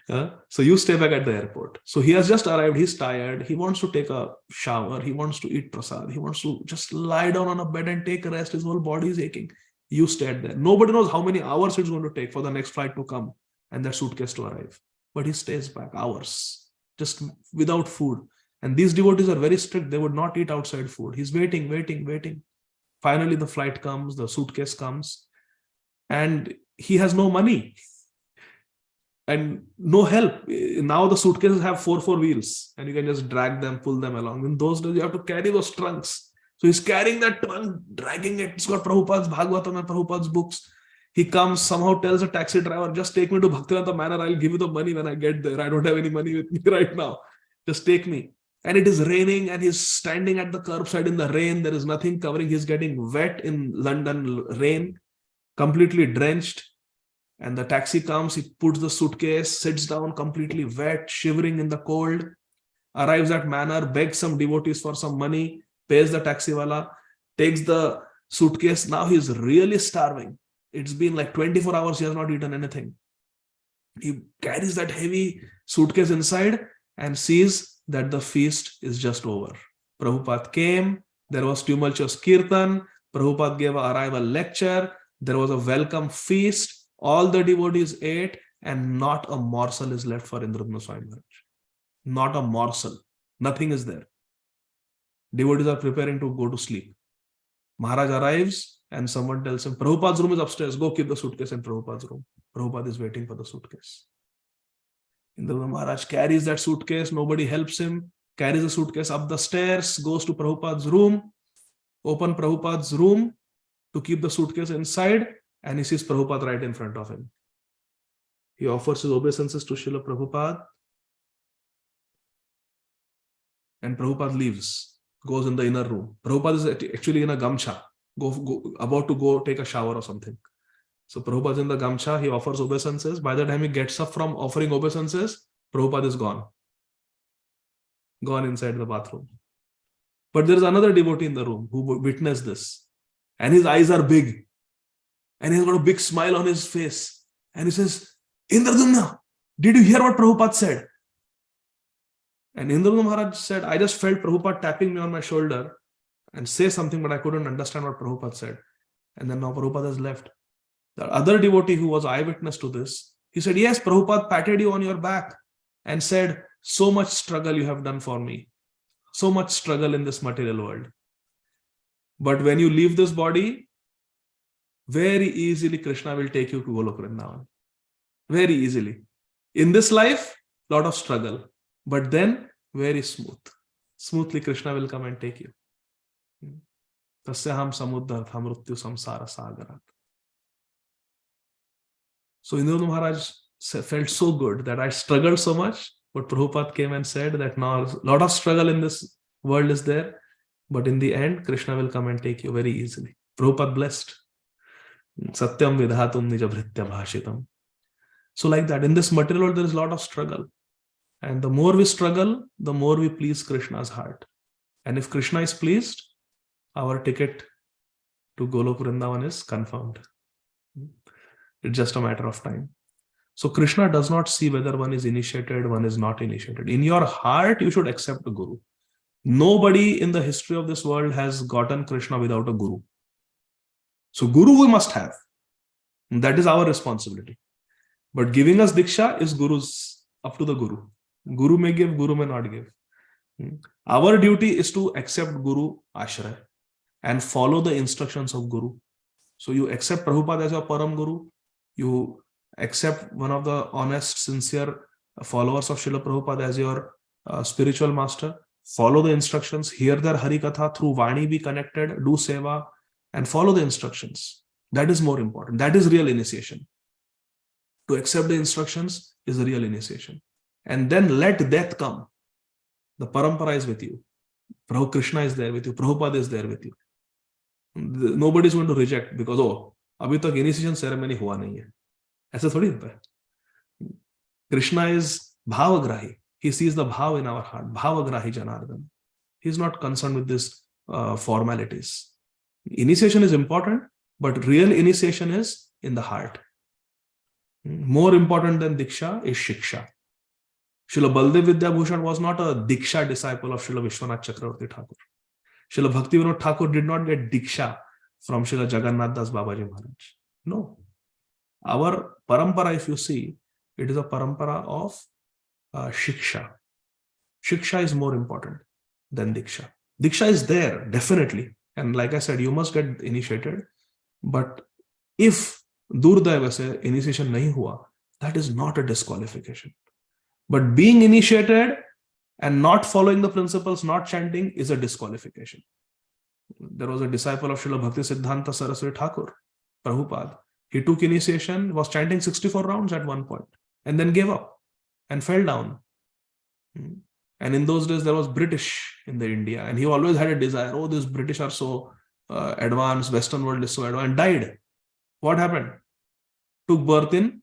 So you stay back at the airport. So he has just arrived, he's tired, he wants to take a shower, he wants to eat prasad, he wants to just lie down on a bed and take a rest, his whole body is aching. You stayed there. Nobody knows how many hours it's going to take for the next flight to come and that suitcase to arrive. But he stays back hours, just without food. And these devotees are very strict. They would not eat outside food. He's waiting. Finally, the flight comes, the suitcase comes, and he has no money and no help. Now the suitcases have four wheels and you can just drag them, pull them along. In those days, you have to carry those trunks. So he's carrying that trunk, dragging it. It's got Prabhupada's Bhagavatam and Prabhupada's books. He comes, somehow tells a taxi driver, just take me to Bhaktivedanta manor. I'll give you the money when I get there. I don't have any money with me right now. Just take me. And it is raining and he's standing at the curbside in the rain. There is nothing covering. He's getting wet in London rain, completely drenched. And the taxi comes, he puts the suitcase, sits down completely wet, shivering in the cold, arrives at manor, begs some devotees for some money, pays the taxiwala, takes the suitcase. Now he's really starving. It's been like 24 hours, he has not eaten anything. He carries that heavy suitcase inside and sees that the feast is just over. Prabhupada came, there was tumultuous kirtan, Prabhupada gave an arrival lecture, there was a welcome feast, all the devotees ate, and not a morsel is left for Indrabandhu Swami Maharaj. Not a morsel. Nothing is there. Devotees are preparing to go to sleep. Maharaj arrives and someone tells him, Prabhupada's room is upstairs, go keep the suitcase in Prabhupada's room. Prabhupada is waiting for the suitcase. Indrabandhu Maharaj carries that suitcase, nobody helps him, carries the suitcase up the stairs, goes to Prabhupada's room, open Prabhupada's room to keep the suitcase inside, and he sees Prabhupada right in front of him. He offers his obeisances to Srila Prabhupada, and Prabhupada leaves, goes in the inner room. Prabhupada is actually in a gamcha, about to go take a shower or something. So Prabhupada is in the gamcha, he offers obeisances. By the time he gets up from offering obeisances, Prabhupada is gone. Gone inside the bathroom. But there is another devotee in the room who witnessed this. And his eyes are big. And he's got a big smile on his face. And he says, Indrabandhu, did you hear what Prabhupada said? And Indrabandhu Maharaj said, I just felt Prabhupada tapping me on my shoulder and say something, but I couldn't understand what Prabhupada said. And then now Prabhupada has left. The other devotee who was eyewitness to this, he said, yes, Prabhupada patted you on your back and said, so much struggle you have done for me. So much struggle in this material world. But when you leave this body, very easily Krishna will take you to Golok Vrindavan. Very easily. In this life, lot of struggle. But then, very smooth. Smoothly Krishna will come and take you. Tasyaham samuddhartha mrityu samsara sagarat. So Indrabandhu Maharaj felt so good that I struggled so much, but Prabhupada came and said that now a lot of struggle in this world is there, but in the end, Krishna will come and take you very easily. Prabhupada blessed. Satyam vidhatum nija bhritya bhashitam. So like that, in this material world, there is a lot of struggle. And the more we struggle, the more we please Krishna's heart. And if Krishna is pleased, our ticket to Golok Vrindavan is confirmed. It's just a matter of time. So Krishna does not see whether one is initiated, one is not initiated. In your heart, you should accept the Guru. Nobody in the history of this world has gotten Krishna without a Guru. So Guru we must have. That is our responsibility. But giving us Diksha is Guru's, up to the Guru. Guru may give, Guru may not give. Our duty is to accept Guru Ashray and follow the instructions of Guru. So you accept Prabhupada as your Param Guru, you accept one of the honest, sincere followers of Srila Prabhupada as your spiritual master, follow the instructions, hear their Harikatha through Vani, be connected, do Seva, and follow the instructions. That is more important. That is real initiation. To accept the instructions is a real initiation. And then let death come. The parampara is with you. Prabhu Krishna is there with you. Prabhupada is there with you. Nobody is going to reject because, oh, abhi tak initiation ceremony hua nahi hai. Aisa thodi hota hai. Krishna is bhavagrahi. He sees the bhav in our heart. Bhavagrahi Janardhan. He is not concerned with these formalities. Initiation is important, but real initiation is in the heart. More important than Diksha is Shiksha. Srila Baldev Vidyabhushan was not a Diksha disciple of Srila Vishwanath Chakravarti Thakur. Srila Bhaktivinoda Thakur did not get Diksha from Srila Jagannath Das Babaji Maharaj. No. Our parampara, if you see, it is a parampara of Shiksha. Shiksha is more important than Diksha. Diksha is there, definitely. And like I said, you must get initiated. But if Durdaiva se initiation nahi hua, that is not a disqualification. But being initiated and not following the principles, not chanting, is a disqualification. There was a disciple of Srila Bhakti Siddhanta Saraswati Thakur, Prabhupada. He took initiation, was chanting 64 rounds at one point, and then gave up and fell down. And in those days, there was British in the India, and he always had a desire, oh, these British are so advanced, Western world is so advanced, and died. What happened? Took birth in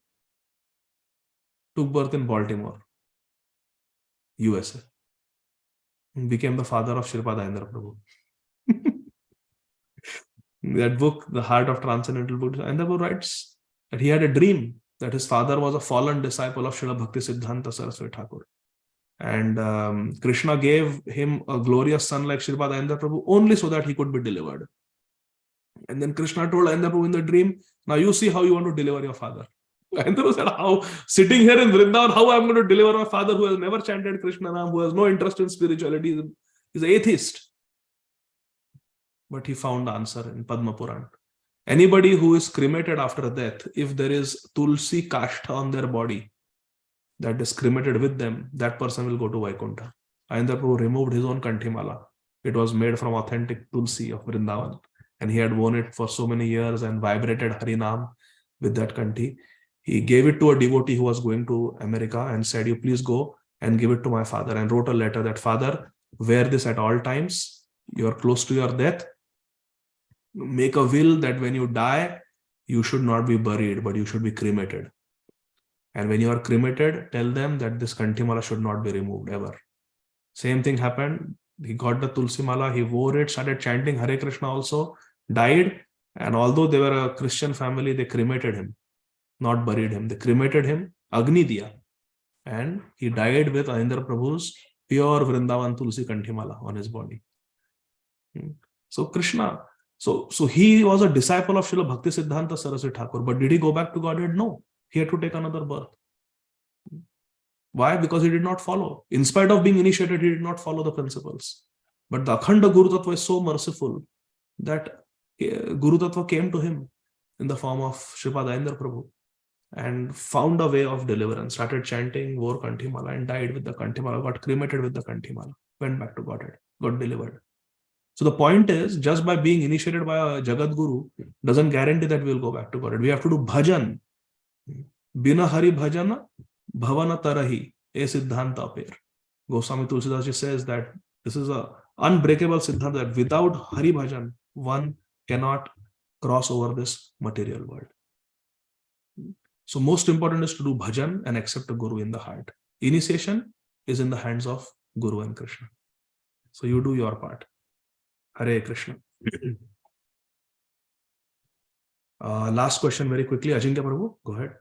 Baltimore, USA. Became the father of Shripad Ayendra Prabhu. That book, The Heart of Transcendental Buddhism, Ayendra Prabhu writes that he had a dream that his father was a fallen disciple of Srila Bhakti Siddhanta Saraswati Thakur. And Krishna gave him a glorious son like Shripad Ayendra Prabhu only so that he could be delivered. And then Krishna told Ayendra Prabhu in the dream, now you see how you want to deliver your father. Ayendra Prabhu said, how? Sitting here in Vrindavan, how I'm going to deliver my father who has never chanted Krishna Nam, who has no interest in spirituality, is an atheist. But he found the answer in Padma Puran. Anybody who is cremated after death, if there is Tulsi Kashta on their body that is cremated with them, that person will go to Vaikuntha. Ayendra Prabhu removed his own Kanthimala. It was made from authentic Tulsi of Vrindavan. And he had worn it for so many years and vibrated Harinam with that Kanthi. He gave it to a devotee who was going to America and said, you please go and give it to my father, and wrote a letter that, Father, wear this at all times. You are close to your death. Make a will that when you die, you should not be buried, but you should be cremated. And when you are cremated, tell them that this Kanthimala should not be removed ever. Same thing happened. He got the Tulsi Mala, he wore it, started chanting Hare Krishna also, died. And although they were a Christian family, they cremated him, not buried him. They cremated him, Agni Diya. And he died with Ayendra Prabhu's pure Vrindavan Tulsi Kanthimala on his body. So Krishna, so he was a disciple of Srila Bhakti Siddhanta Saraswati Thakur, but did he go back to Godhead? No. He had to take another birth. Why? Because he did not follow. In spite of being initiated, he did not follow the principles. But the Akhanda Guru Tattva is so merciful that Guru Tattva came to him in the form of Shripad Ayendra Prabhu and found a way of deliverance, started chanting, wore Kanthimala and died with the Kanthimala, got cremated with the Kanthimala, went back to Godhead, got delivered. So the point is, just by being initiated by a Jagat Guru doesn't guarantee that we will go back to Godhead. We have to do bhajan. Bina Hari Bhajana, Bhavana Tarahi, E Siddhanta Apir. Goswami Tulsidas ji says that this is an unbreakable Siddhanta, that without Hari Bhajan, one cannot cross over this material world. So most important is to do bhajan and accept a Guru in the heart. Initiation is in the hands of Guru and Krishna. So you do your part. Hare Krishna. Last question very quickly. Ajinkya Prabhu, go ahead.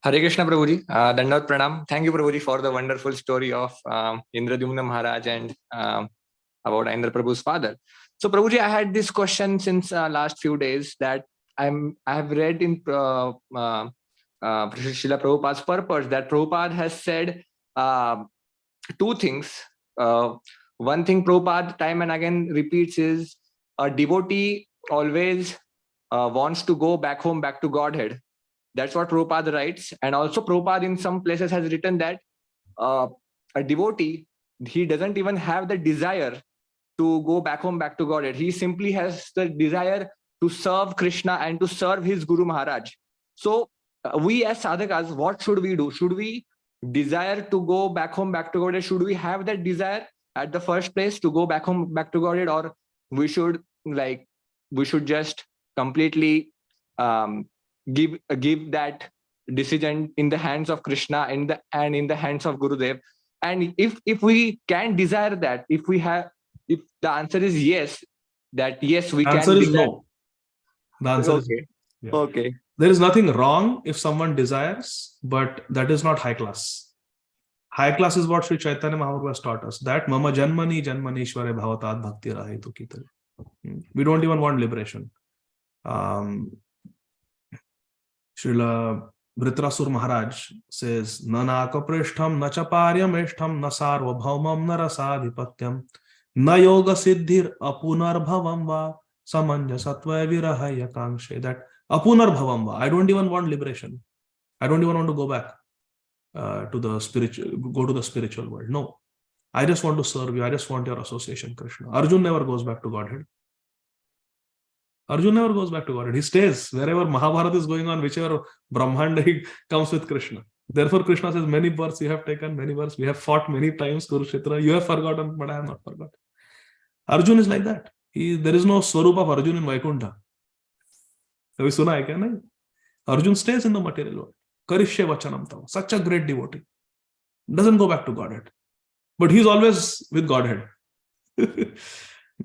Hare Krishna Prabhuji, Dandavat Pranam. Thank you Prabhuji for the wonderful story of Indradyumna Maharaj and about Ayendra Prabhu's father. So Prabhuji, I had this question since last few days that I have read in Srila Prabhupada's purpose that Prabhupada has said two things. One thing Prabhupada time and again repeats is a devotee always wants to go back home, back to Godhead. That's what Prabhupada writes. And also Prabhupada in some places has written that a devotee, he doesn't even have the desire to go back home, back to Godhead. He simply has the desire to serve Krishna and to serve his Guru Maharaj. So we as sadhakas, what should we do? Should we desire to go back home, back to Godhead? Should we have that desire at the first place to go back home, back to Godhead? Or we should just completely give that decision in the hands of Krishna and in the hands of Gurudev? And if we can desire that, if the answer is yes, that yes, we can. The answer is no. The answer is okay. Yeah. Okay. There is nothing wrong if someone desires, but that is not high class. High class is what Sri Chaitanya Mahaprabhu has taught us, that mama janmani janmanishware bhavatat bhakti rahitu kitare. We don't even want liberation. Srila Vritrasur Maharaj says, Nanaka prishtham, na chaparyam ishtham, na sarvabhaumam, na rasadhipatyam, na yoga siddhir apunarbhavam va samanjasatva virahaya kangshe. That apunarbhavam va, I don't even want liberation. I don't even want to go back to the spiritual world. No, I just want to serve you. I just want your association, Krishna. Arjun never goes back to Godhead. Arjun never goes back to Godhead. He stays wherever Mahabharata is going on, whichever Brahmanda he comes with Krishna. Therefore, Krishna says, many births you have taken, many births. We have fought many times, Kurukshetra. You have forgotten, but I have not forgotten. Arjun is like that. There is no Swarup of Arjun in Vaikuntha. Have you suna hai kya? Nahi. Arjun stays in the material world. Karishye vachanam tava. Such a great devotee. Doesn't go back to Godhead. But he's always with Godhead.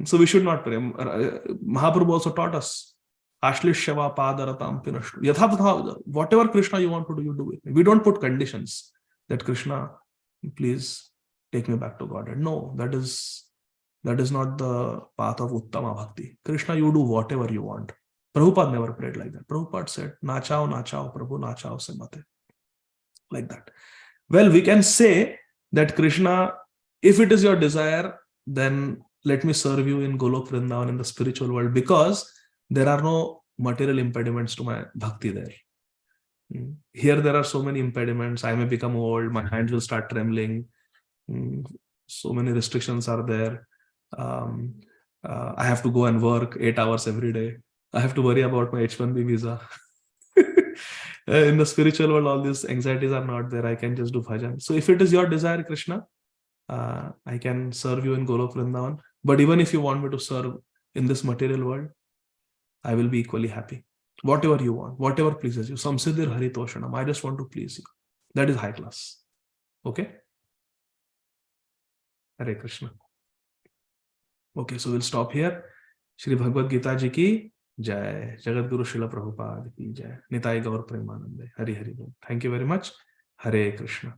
So we should not pray. Mahaprabhu also taught us, Ashlishava padaratam pinashtu. Yathatha, whatever Krishna you want to do, you do it. We don't put conditions that Krishna, please take me back to Godhead. No, that is not the path of Uttama Bhakti. Krishna, you do whatever you want. Prabhupada never prayed like that. Prabhupada said, Nachao, nachao, Prabhu, nachao se mate. Like that. Well, we can say that Krishna, if it is your desire, then let me serve you in Golok Vrindavan in the spiritual world, because there are no material impediments to my bhakti there. Here there are so many impediments. I may become old, my hands will start trembling. So many restrictions are there. I have to go and work 8 hours every day. I have to worry about my H1B visa. In the spiritual world, all these anxieties are not there. I can just do bhajan. So if it is your desire, Krishna, I can serve you in Golok Vrindavan. But even if you want me to serve in this material world, I will be equally happy. Whatever you want, whatever pleases you. Samsiddhir haritoshanam. I just want to please you. That is high class. Okay? Hare Krishna. Okay, so we'll stop here. Shri Bhagavad Gītā ji ki jai. Jagat Guru Srila Prabhupada ki jai. Nitai Gaur Premanande. Hari Hari Bol. Thank you very much. Hare Krishna.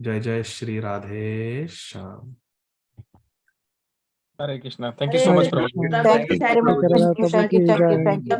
Jai Jai Shri Radhe Shyam. Hare Krishna. Thank you so much, Prabhupada. Thank you very much. Thank you.